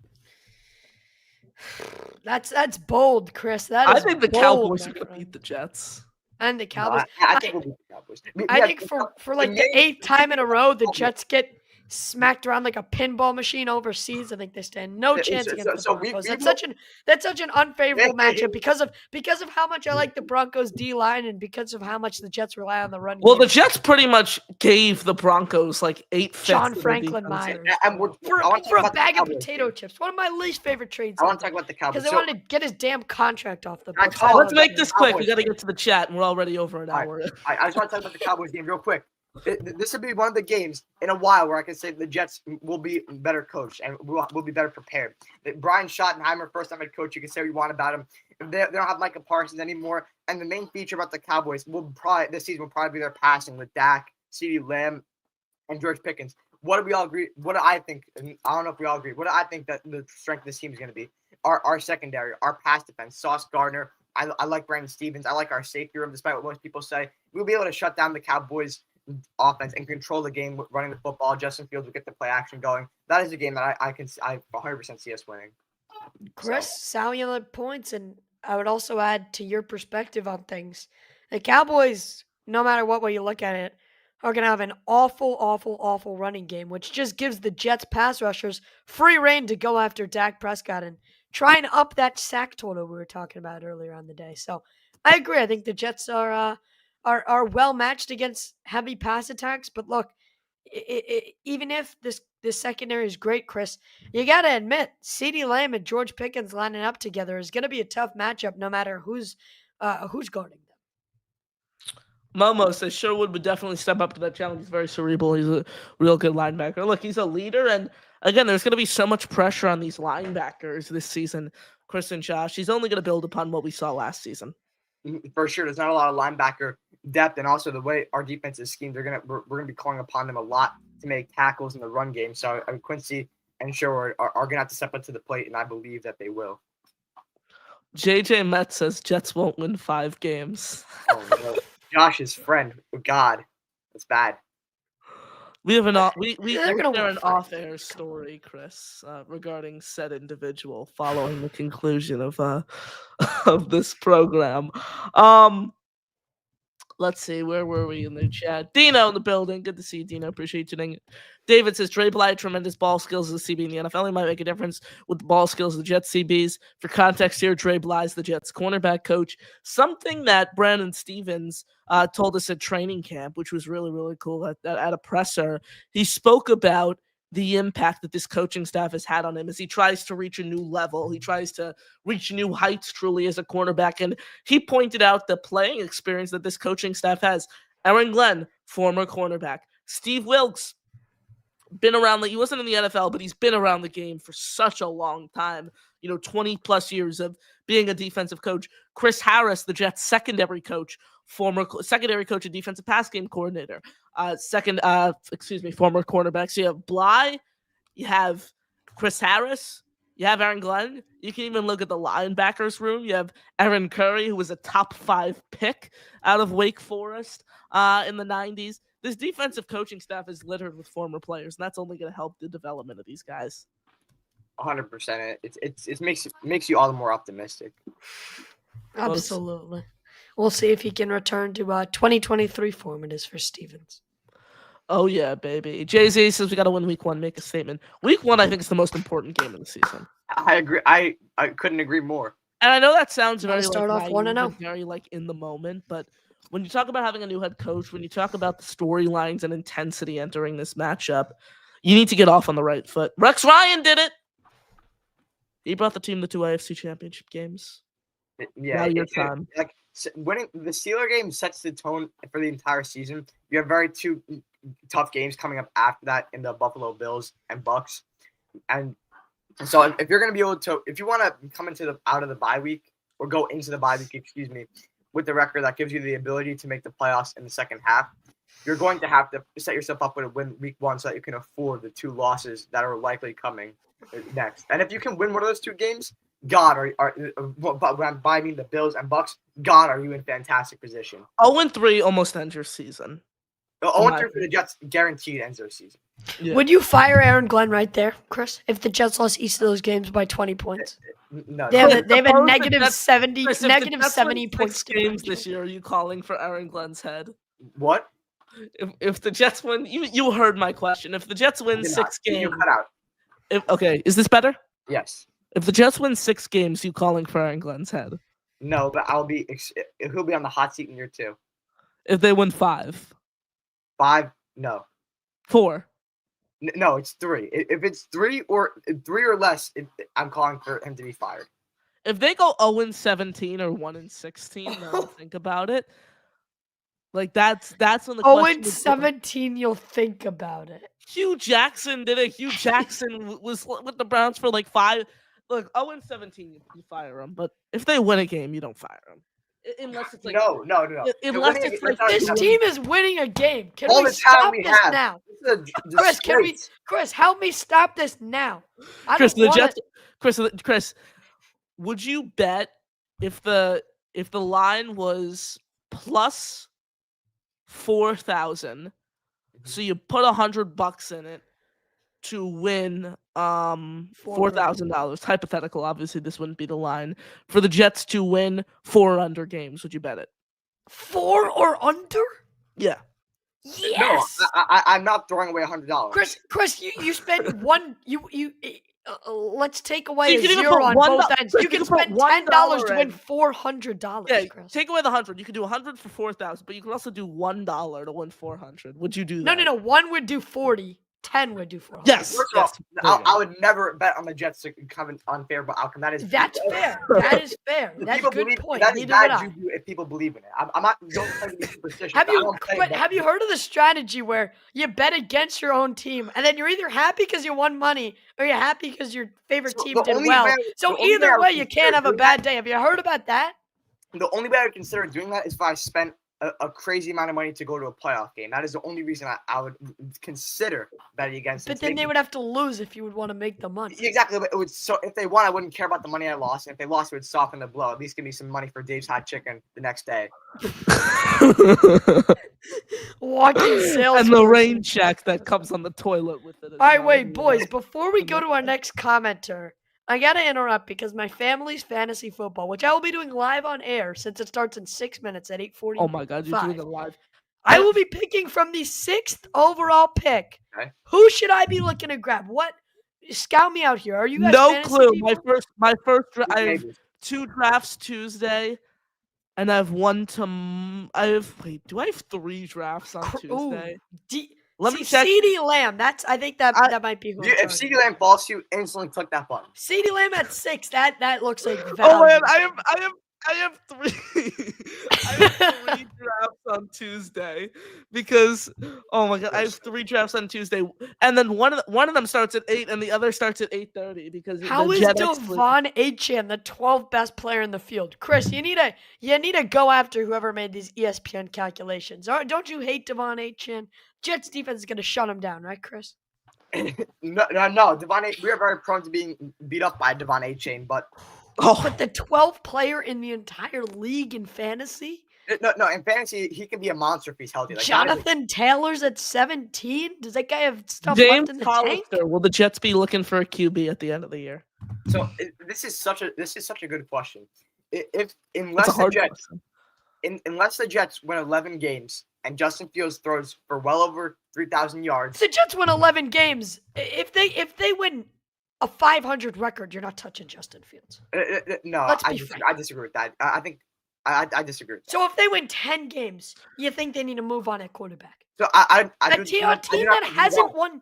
That's bold, Chris. I think the Cowboys are going to beat the Jets. And the Cowboys. No, I think we'll beat the Cowboys. I think for like the 8th time in a row, the Jets get smacked around like a pinball machine overseas. I think they stand no chance against the Broncos. That's such an unfavorable matchup because of how much I like the Broncos D line and because of how much the Jets rely on the run. Well, the Jets pretty much gave the Broncos like 8 fifths. John Franklin Myers for a bag of potato chips. One of my least favorite trades. I want to talk about the Cowboys because they wanted to get his damn contract off the books. Let's make this quick. We got to get to the chat, and we're already over an hour. I just want to talk about the Cowboys game real quick. This would be one of the games in a while where I can say the Jets will be better coached and will be better prepared. Brian Schottenheimer, first time head coach, you can say what you want about him. They don't have Micah Parsons anymore. And the main feature about the Cowboys this season will probably be their passing with Dak, CeeDee Lamb, and George Pickens. What do we all agree? What do I think? I don't know if we all agree. What do I think that the strength of this team is going to be? Our secondary, our pass defense, Sauce Gardner. I like Brandon Stevens. I like our safety room, despite what most people say. We'll be able to shut down the Cowboys' offense and control the game running the football. Justin Fields will get the play action going. That is a game that I 100% see us winning. Chris, salient points, and I would also add to your perspective on things. The Cowboys, no matter what way you look at it, are going to have an awful running game, which just gives the Jets pass rushers free reign to go after Dak Prescott and try and up that sack total we were talking about earlier on the day. So I agree. I think the Jets are well matched against heavy pass attacks. But look, even if this secondary is great, Chris, you got to admit CeeDee Lamb and George Pickens lining up together is going to be a tough matchup no matter who's guarding them. Momo says Sherwood would definitely step up to that challenge. He's very cerebral. He's a real good linebacker. Look, he's a leader. And again, there's going to be so much pressure on these linebackers this season, Chris and Josh. He's only going to build upon what we saw last season. For sure, there's not a lot of linebacker depth, and also the way our defense is schemed, we're gonna be calling upon them a lot to make tackles in the run game. So Quincy and Sherwood are gonna have to step up to the plate, and I believe that they will. JJ Metz says Jets won't win 5 games. Oh no, Josh's friend. Oh, God, that's bad. We have an off-air story, Chris, regarding said individual following the conclusion of this program. Let's see, where were we in the chat? Dino in the building. Good to see you, Dino. Appreciate you tuning in. David says, Dre Bly, tremendous ball skills as a CB in the NFL. He might make a difference with the ball skills of the Jets CBs. For context here, Dre Bly is the Jets cornerback coach. Something that Brandon Stevens told us at training camp, which was really, really cool at a presser. He spoke about the impact that this coaching staff has had on him as he tries to reach a new level. He tries to reach new heights truly as a cornerback. And he pointed out the playing experience that this coaching staff has. Aaron Glenn, former cornerback. Steve Wilkes, been around, he wasn't in the NFL, but he's been around the game for such a long time, 20 plus years of being a defensive coach. Chris Harris, the Jets secondary coach, former secondary coach and defensive pass game coordinator, former cornerback. So you have Bly, you have Chris Harris, You have Aaron Glenn. You can even look at the linebackers room. You have Aaron Curry, who was a top 5 pick out of Wake Forest in the 90s. This defensive coaching staff is littered with former players, and that's only going to help the development of these guys. 100%. It makes you all the more optimistic. Absolutely. We'll see if he can return to 2023 form it is for Stevens. Oh, yeah, baby. Jay-Z says we got to win week 1. Make a statement. Week 1, I think, is the most important game of the season. I agree. I couldn't agree more. And I know that sounds very start off naive 1-0. and very in the moment, but when you talk about having a new head coach, when you talk about the storylines and intensity entering this matchup, you need to get off on the right foot. Rex Ryan did it. He brought the team to 2 AFC Championship games. Yeah, your time. Like winning the Steeler game sets the tone for the entire season. You have two tough games coming up after that in the Buffalo Bills and Bucks, and so if you're going to be able to, if you want to come out of the bye week or go into the bye week, with the record that gives you the ability to make the playoffs in the second half, you're going to have to set yourself up with a win week 1 so that you can afford the 2 losses that are likely coming next. And if you can win one of those 2 games, God, I mean the Bills and Bucks, God, are you in fantastic position. 0-3 almost ends your season. 0-3 for the Jets guaranteed ends their season. Yeah. Would you fire Aaron Glenn right there, Chris, if the Jets lost each of those games by 20 points? No. They have a Suppose negative the Jets- 70 Chris, if the negative Jets 70 win points 6 games this year. Are you calling for Aaron Glenn's head? What? If the Jets win, you heard my question. If the Jets win 6 games, You cut out. Okay, is this better? Yes. If the Jets win 6 games, you calling for Aaron Glenn's head? No, but he'll be on the hot seat in year 2. If they win 5, 5, no. 4. No, it's 3. If it's 3 or less, I'm calling for him to be fired. If they go 0-17 or 1-16, now think about it. Like that's when the question is- 0-17, you'll think about it. Hugh Jackson did it. Hugh Jackson was with the Browns for 5. Look, 0-17, you fire him. But if they win a game, you don't fire him. Unless it's no. Unless it's This team is winning a game. Can All we the talent stop we this have. now? Chris, Chris, help me stop this now. Chris, the Jets. Chris, would you bet if the line was plus 4,000, so you put $100 in it to win $4,000 hypothetical? Obviously, this wouldn't be the line for the Jets to win 4 or under games. Would you bet it? 4 or under? Yeah. Yes. No, I'm not throwing away $100. Chris, you spent one. Let's take away You a can even zero put on $1 both ends. Chris, You can you can put spend $10 to $1 win in. $400. Yeah, Chris. take away the 100. You could do 100 for 4,000, but you can also do $1 to win 400. Would you do that? No. 1 would do 40. 10 would do 400. Yes. First yes. of all, I would never bet on the Jets to come an unfair outcome. That's fair. That is fair. That's a good point. That is Neither would bad I. juju if people believe in it. I'm not going to be superstitious. Have you heard of the strategy where you bet against your own team and then you're either happy because you won money or you're happy because your favorite team did well? So either way, you can't have a bad day. Have you heard about that? The only way I would consider doing that is if I spent a crazy amount of money to go to a playoff game. That is the only reason I would consider betting against them. But then they would have to lose if you would want to make the money. Exactly. But if they won, I wouldn't care about the money I lost. And if they lost, it would soften the blow. At least give me some money for Dave's Hot Chicken the next day. Walking sales. And the rain check that comes on the toilet with it. All right, wait, boys. Before we go to our next commenter, I gotta interrupt because my family's fantasy football, which I will be doing live on air since it starts in 6 minutes at 8:40. Oh my God, you're doing it live. I will be picking from the 6th overall pick. Okay. Who should I be looking to grab? What? Scout me out here. Are you guys No fantasy clue. people? My first. I have 2 drafts Tuesday, and I have one to. Wait. Do I have 3 drafts on Tuesday? Let me check. CeeDee Lamb. I think that might be who. If CeeDee Lamb falls to you, instantly click that button. CeeDee Lamb at 6. That looks like value. Oh man, I have 3. I have 3 drafts on Tuesday because oh my God, I have 3 drafts on Tuesday, and then one of them starts at 8, and the other starts at 8:30 because how is Devon Achane the 12th best player in the field? Chris, you need to go after whoever made these ESPN calculations. Don't you hate Devon Achane? Jets defense is gonna shut him down, right, Chris? No. Devon A. We are very prone to being beat up by Devon A. Chain, but But the 12th player in the entire league in fantasy? no. In fantasy, he can be a monster if he's healthy. Like, Jonathan Taylor's at 17? Does that guy have stuff James left in the tank? Hollister, will the Jets be looking for a QB at the end of the year? So this is such a good question. That's Unless a hard the Jets question. unless the Jets win 11 games and Justin Fields throws for well over 3,000 yards, The Jets win 11 games. If they win a 500 record, you're not touching Justin Fields. no, Let's be frank. I disagree with that. I think I disagree with that. So if they win 10 games, you think they need to move on at quarterback? So I A do team not think that move hasn't on. won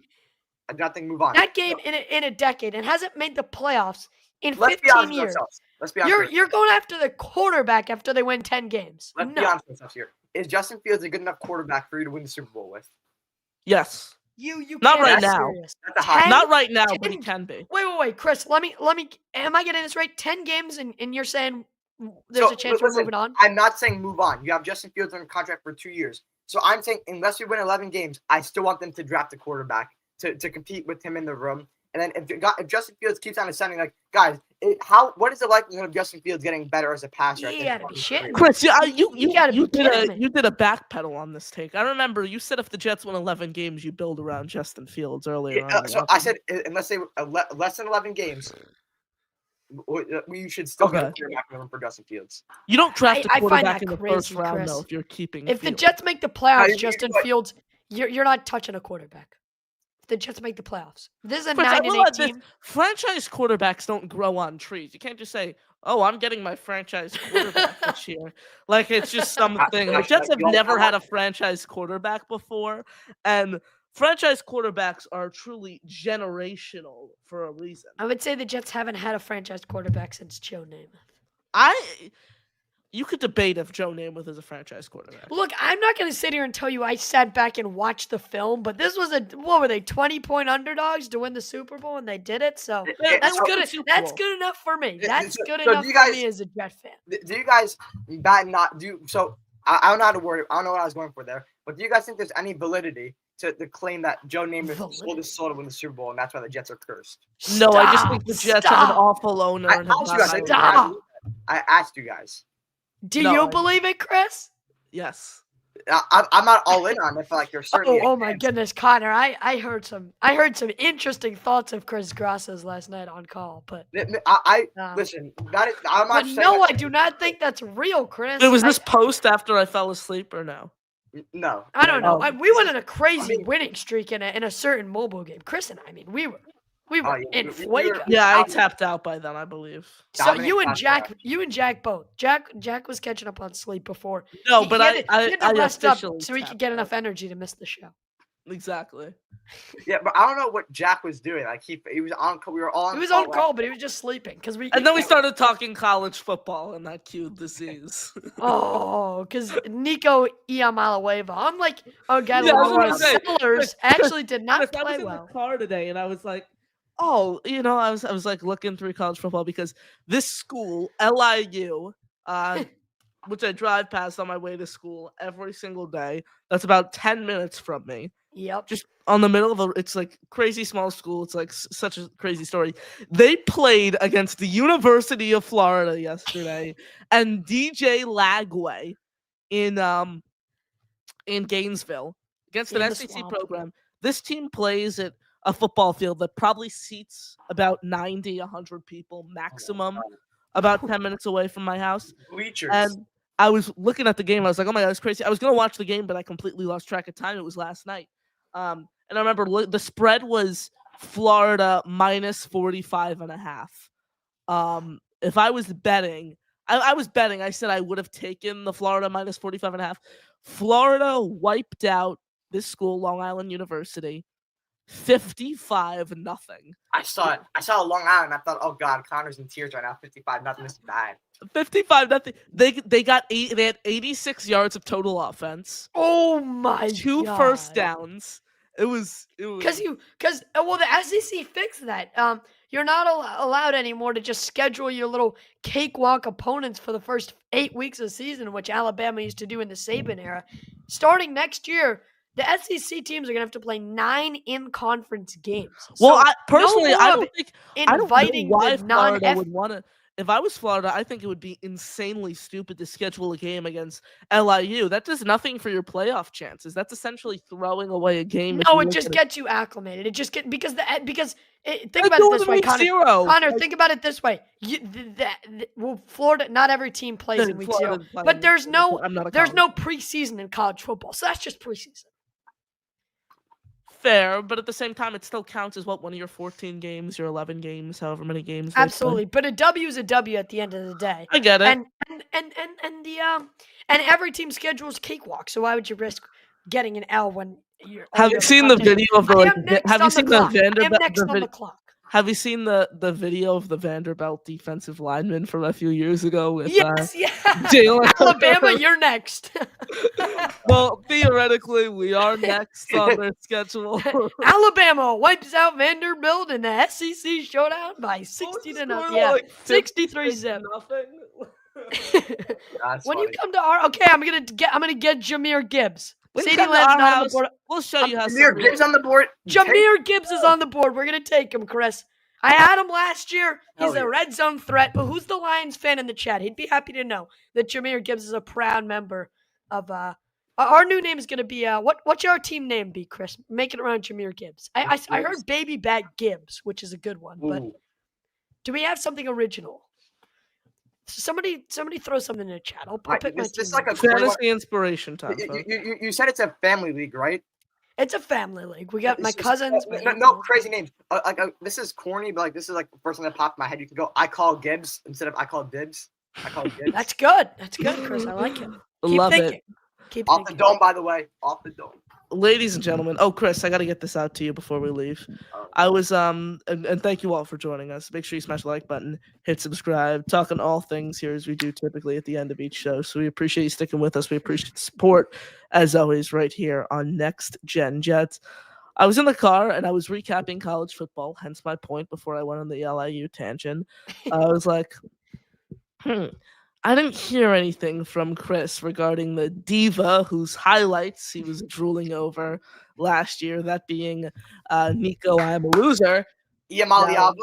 I do not think move on. that game in a decade and hasn't made the playoffs in Let's be 15 honest with years. ourselves. Let's be honest. You're going after the quarterback after they win 10 games. Let's be No. honest with ourselves here. Is Justin Fields a good enough quarterback for you to win the Super Bowl with? Yes. You Not can't right be now. serious. That's a hot. 10 Not right now, but he 10 can be. Wait, Chris. Let me. Am I getting this right? 10 games, and you're saying there's a chance we're listen, moving on. I'm not saying move on. You have Justin Fields on contract for 2 years. So I'm saying unless we win 11 games, I still want them to draft a quarterback to compete with him in the room. And then if Justin Fields keeps on ascending, like, guys, what is the likelihood of Justin Fields getting better as a passer? You gotta be shitting me. Chris, you gotta be did kidding me. you did a backpedal on this take. I remember you said if the Jets win 11 games, you build around Justin Fields earlier on. So I said unless they less than 11 games, we should still get a quarterback room for Justin Fields. You don't draft a I find quarterback that in the crazy, first round Chris. though if you're keeping. If the Fields. Jets make the playoffs, you- Justin but- Fields, you're not touching a quarterback. If the Jets make the playoffs, this is a Chris, I 9-8 will add this, team. franchise quarterbacks don't grow on trees. You can't just say, "Oh, I'm getting my franchise quarterback this year." Like it's just something. The Jets have never had a franchise quarterback before, and franchise quarterbacks are truly generational for a reason. I would say the Jets haven't had a franchise quarterback since Joe Namath. You could debate if Joe Namath is a franchise quarterback. Look, I'm not going to sit here and tell you I sat back and watched the film, but this was what were they, 20-point underdogs to win the Super Bowl, and they did it. So that's good. That's good enough for me. That's good enough for me as a Jet fan. Do you guys not do so? I don't know how to word it. I don't know what I was going for there. But do you guys think there's any validity to the claim that Joe Namath sold his soul to win the Super Bowl, and that's why the Jets are cursed? No, I just think the Jets have an awful owner. I and have asked you not guys. hired Stop. I asked you guys. Do No, you I- believe it, Chris? Yes. I'm not all in on it, but like there's certainly. Oh my goodness, Connor! I heard some interesting thoughts of Chris Grasso's last night on call, but Listen. That is, I'm but not. saying no, that- I do not think that's real, Chris. It was this post after I fell asleep, or no? No. I don't know. Oh. We went on a crazy winning streak in a certain mobile game. Chris and I mean, we were yeah, in we were- fuego. Yeah, I tapped out by then, I believe. So Dominic you and Pascal. Jack both. Jack was catching up on sleep before. No, He but had to I rest up officially so he could tapped get out. enough energy to miss the show. Exactly. Yeah, but I don't know what Jack was doing. Like he was on. We were all. On He was call on call, but he was just sleeping because we. And then we started talking college football, and that cued the Z's. Oh, because Nico Iamaleava. I'm like, oh god, Yeah, I was Lamar gonna say, Sellers actually did not Chris, I was play in well. the car today, and I was like, oh, I was like looking through college football because this school, LIU, which I drive past on my way to school every single day. That's about 10 minutes from me. Yep. Just on the middle of it's like crazy small school. It's like such a crazy story. They played against the University of Florida yesterday, and DJ Lagway in Gainesville against an In the SEC swamp. program. This team plays at a football field that probably seats about 90, 100 people maximum, about 10 minutes away from my house. Bleachers. And I was looking at the game. I was like, oh my God, that's crazy. I was going to watch the game, but I completely lost track of time. It was last night. And I remember the spread was Florida minus 45.5. If I was betting, I was betting. I said I would have taken the Florida minus 45.5. Florida wiped out this school, Long Island University, 55-0. I saw it. I saw Long Island. I thought, oh God, Connor's in tears right now. 55-0. This is bad. 55-0. They had 86 yards of total offense, Oh my 2 god. first downs. It was Because the SEC fixed that. You're not allowed anymore to just schedule your little cakewalk opponents for the first 8 weeks of the season, which Alabama used to do in the Saban era. Starting next year, The SEC teams are gonna have to play 9 in-conference games. Well, So personally, no I more don't know inviting why the Florida non-F. would want to. If I was Florida, I think it would be insanely stupid to schedule a game against LIU. That does nothing for your playoff chances. That's essentially throwing away a game. No, it just gets you acclimated. It just think about it this way, Connor. Connor, think about it this way. Well, Florida, not every team plays in week 0, but there's no preseason in college football, so that's just preseason. Fair, but at the same time, it still counts as one of your 14 games, your 11 games, however many games. Absolutely, but a W is a W at the end of the day. I get it. And every team schedules cakewalk. So why would you risk getting an L when you're? Have you seen the video of the? Have you seen the Vanderbilt? Have you seen the video of the Vanderbilt defensive lineman from a few years ago? With, yes, Alabama, you're next. Well, theoretically, we are next on their schedule. Alabama wipes out Vanderbilt in the SEC showdown by 60-0. Yeah, 63-7. When you come to our, I'm gonna get Jahmyr Gibbs. CeeDee Lamb's not on the board. We'll show you how. Jahmyr Gibbs on the board. Jahmyr Gibbs is on the board. We're gonna take him, Chris. I had him last year. He's a red zone threat. But who's the Lions fan in the chat? He'd be happy to know that Jahmyr Gibbs is a proud member of. Our new name is gonna be what's your team name be, Chris? Make it around Jahmyr Gibbs. I heard Baby Back Gibbs, which is a good one. But do we have something original? Somebody throw something in the chat. I'll pick my team. It's like a fantasy inspiration time. You said it's a family league, right? It's a family league. We got my cousins. No crazy names. This is corny, but this is the first thing that popped in my head. You can go, I call Gibbs instead of I call Dibs. I call Gibbs. That's good, Chris. I like it. Love it. Keep off thinking. The dome, by the way. Off the dome. Ladies and gentlemen, Chris, I got to get this out to you before we leave. I was and thank you all for joining us. Make sure you smash the like button, hit subscribe, talking all things here as we do typically at the end of each show. So we appreciate you sticking with us. We appreciate the support as always right here on Next Gen Jets. I was in the car and I was recapping college football, hence my point before I went on the LIU tangent. I was like, I didn't hear anything from Chris regarding the diva whose highlights he was drooling over last year, that being Nico I'm a Loser. Now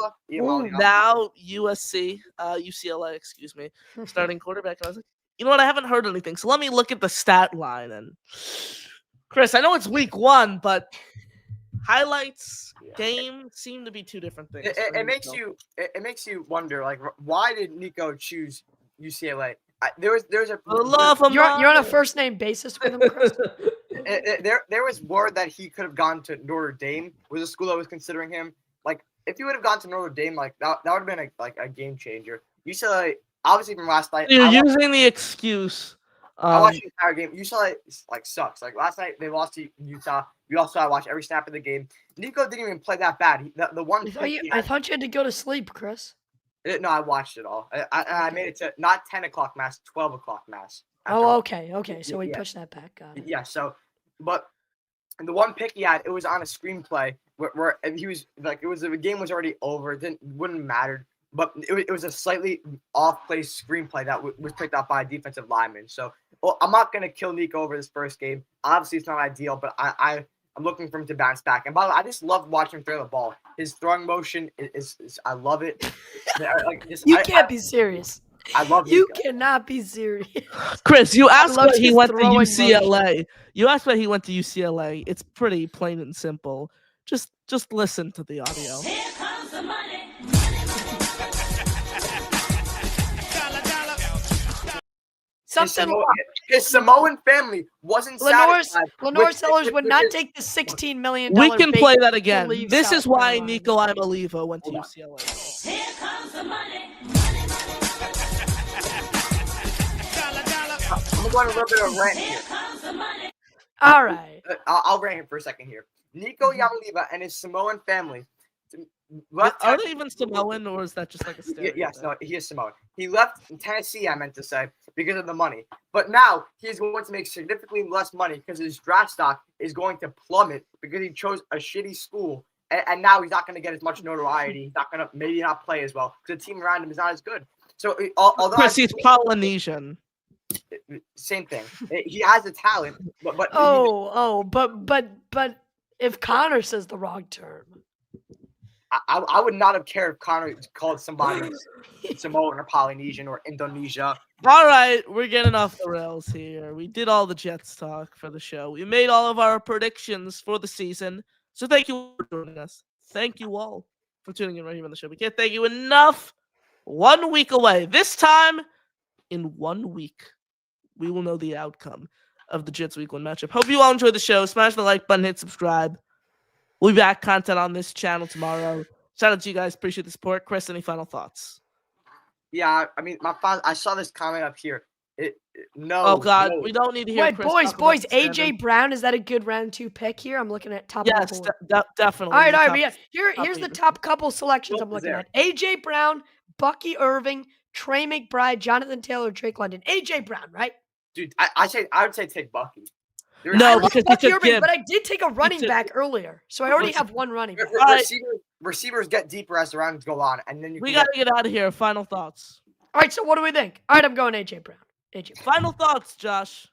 UCLA, excuse me, starting quarterback. I was like, you know what? I haven't heard anything. So let me look at the stat line. And Chris, I know it's week 1, but highlights, game seem to be two different things. It makes you wonder, like, why did Nico choose UCLA? There's a you're on a first name basis with him, Chris. There was word that he could have gone to Notre Dame. Was a school that was considering him. Like, if he would have gone to Notre Dame, like that would have been a game changer. UCLA, obviously from last night. You're using the excuse. I watched the entire game. UCLA sucks. Like last night they lost to Utah. We also I watched every snap of the game. Nico didn't even play that bad. I thought you had to go to sleep, Chris. No, I watched it all. I made it to not 10 o'clock mass, 12 o'clock mass. Oh, okay. So we pushed that back. Got it. Yeah. So, but the one pick he had, it was on a screenplay where he was like, the game was already over. It wouldn't have mattered. But it was a slightly off-place screenplay that was picked up by a defensive lineman. So, I'm not gonna kill Nico over this first game. Obviously, it's not ideal, but I'm looking for him to bounce back. And by the way, I just love watching him throw the ball. His throwing motion is I love it. You can't be serious. I love you. Nico. Cannot be serious. Chris, you asked why he went to UCLA. You asked why he went to UCLA. It's pretty plain and simple. Just listen to the audio. Here comes the money. His Samoan family wasn't satisfied. Lenore Sellers would not take the $16 million. We can play that again. This is why Nico Imaliva went to UCLA. Here comes the money. I'm going to rub it a rant here. Here comes the money. All right. I'll rant here for a second here. Nico Imaliva and his Samoan family. Are they even Samoan, or is that just like a stereotype? Yes, no, he is Samoan. He left Tennessee, I meant to say, because of the money. But now he's going to make significantly less money because his draft stock is going to plummet because he chose a shitty school. And now he's not going to get as much notoriety. He's not going to maybe not play as well because the team around him is not as good. So, although Chris, he's Polynesian. Same thing. He has the talent, but but if Connor says the wrong term. I would not have cared if Connor called somebody Samoan or Polynesian or Indonesia. All right, we're getting off the rails here. We did all the Jets talk for the show. We made all of our predictions for the season. So thank you for joining us. Thank you all for tuning in right here on the show. We can't thank you enough. 1 week away. This time, in 1 week, we will know the outcome of the Jets Week 1 matchup. Hope you all enjoyed the show. Smash the like button, hit subscribe. We'll be back content on this channel tomorrow. Shout out to you guys. Appreciate the support. Chris, any final thoughts? Yeah, I mean, I saw this comment up here. No. Oh, God. No. We don't need to hear Wait, Chris boys, talk about the AJ standard. Brown, is that a good round 2 pick here? I'm looking at top of Yes, the board. definitely. All right. Top- But yeah, here's the leader. top couple selections I'm What was looking there? at. AJ Brown, Bucky Irving, Trey McBride, Jonathan Taylor, Drake London. AJ Brown, right? Dude, I would say take Bucky. There's- No, I like because you Bucky took Irving, Gibbs. but I did take a running took- back earlier, so I already have one running back. Right. Receivers get deeper as the rounds go on, and then We got to get out of here. Final thoughts. All right, so what do we think? All right, I'm going AJ Brown. AJ Brown. Final thoughts, Josh.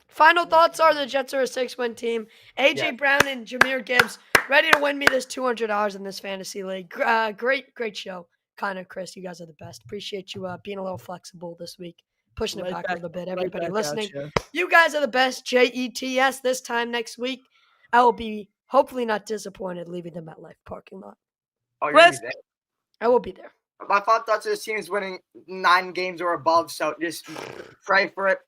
Final thoughts are the Jets are a 6-win team. AJ Yeah. Brown and Jahmyr Gibbs ready to win me this $200 in this fantasy league. Great show. Connor, Chris, you guys are the best. Appreciate you being a little flexible this week. Pushing it Right back a little bit. right Everybody back at listening. ya. You guys are the best. JETS this time next week. I will be hopefully not disappointed leaving the MetLife parking lot. Oh, you're gonna be Chris? there. I will be there. My final thoughts are this team is winning 9 games or above, so just pray for it.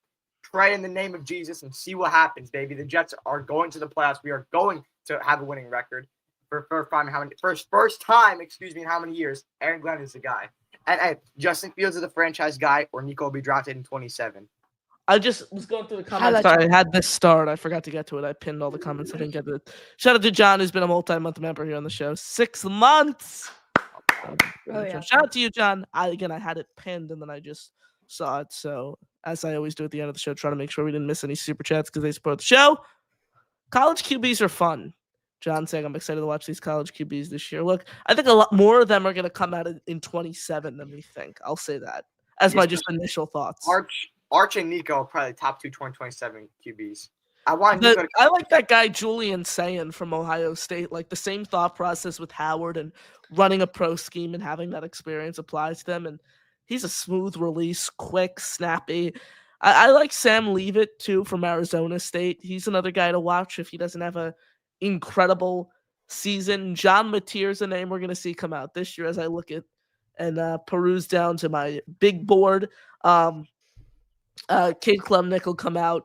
Pray in the name of Jesus and see what happens, baby. The Jets are going to the playoffs. We are going to have a winning record for first time in how many years? Aaron Glenn is the guy. And Justin Fields is the franchise guy, or Nico will be drafted in 27. I just was going through the comments. Highlight Sorry, I had this start. I forgot to get to it. I pinned all the comments. I didn't get to it. Shout out to John, who's been a multi-month member here on the show. 6 months. Oh, yeah. Shout out to you, John. I had it pinned, and then I just saw it. So, as I always do at the end of the show, try to make sure we didn't miss any super chats because they support the show. College QBs are fun. John saying I'm excited to watch these college QBs this year. Look, I think a lot more of them are going to come out in 27 than we think. I'll say that as my just initial thoughts. Arch and Nico are probably top 2 2027 QBs. I like that guy Julian Sayin from Ohio State. Like the same thought process with Howard and running a pro scheme and having that experience applies to them. And he's a smooth release, quick, snappy. I like Sam Leavitt too from Arizona State. He's another guy to watch if he doesn't have a incredible season. John Mateer's a name we're going to see come out this year as I look at and peruse down to my big board. Cade Klubnik will come out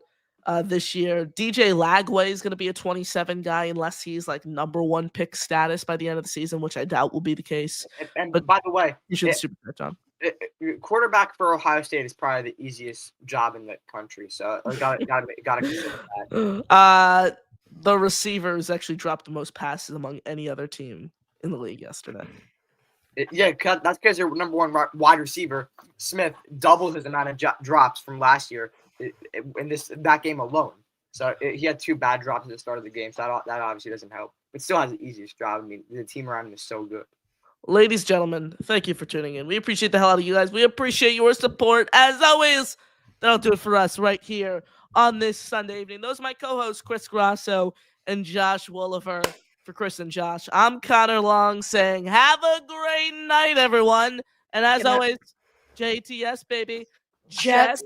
this year. DJ Lagway is going to be a 27 guy unless he's like number 1 pick status by the end of the season, which I doubt will be the case. And by the way, you should super John. Quarterback for Ohio State is probably the easiest job in the country, so gotta consider that. The receivers actually dropped the most passes among any other team in the league yesterday. That's because their number 1 wide receiver, Smith, doubled his amount of drops from last year in that game alone. So he had 2 bad drops at the start of the game, so that obviously doesn't help. But still has the easiest job. I mean, the team around him is so good. Ladies, gentlemen, thank you for tuning in. We appreciate the hell out of you guys. We appreciate your support. As always, that'll do it for us right here on this Sunday evening. Those are my co-hosts, Chris Grasso and Josh Woolever. For Chris and Josh, I'm Cotter Long saying have a great night, everyone. And as always, JTS, baby. Jets.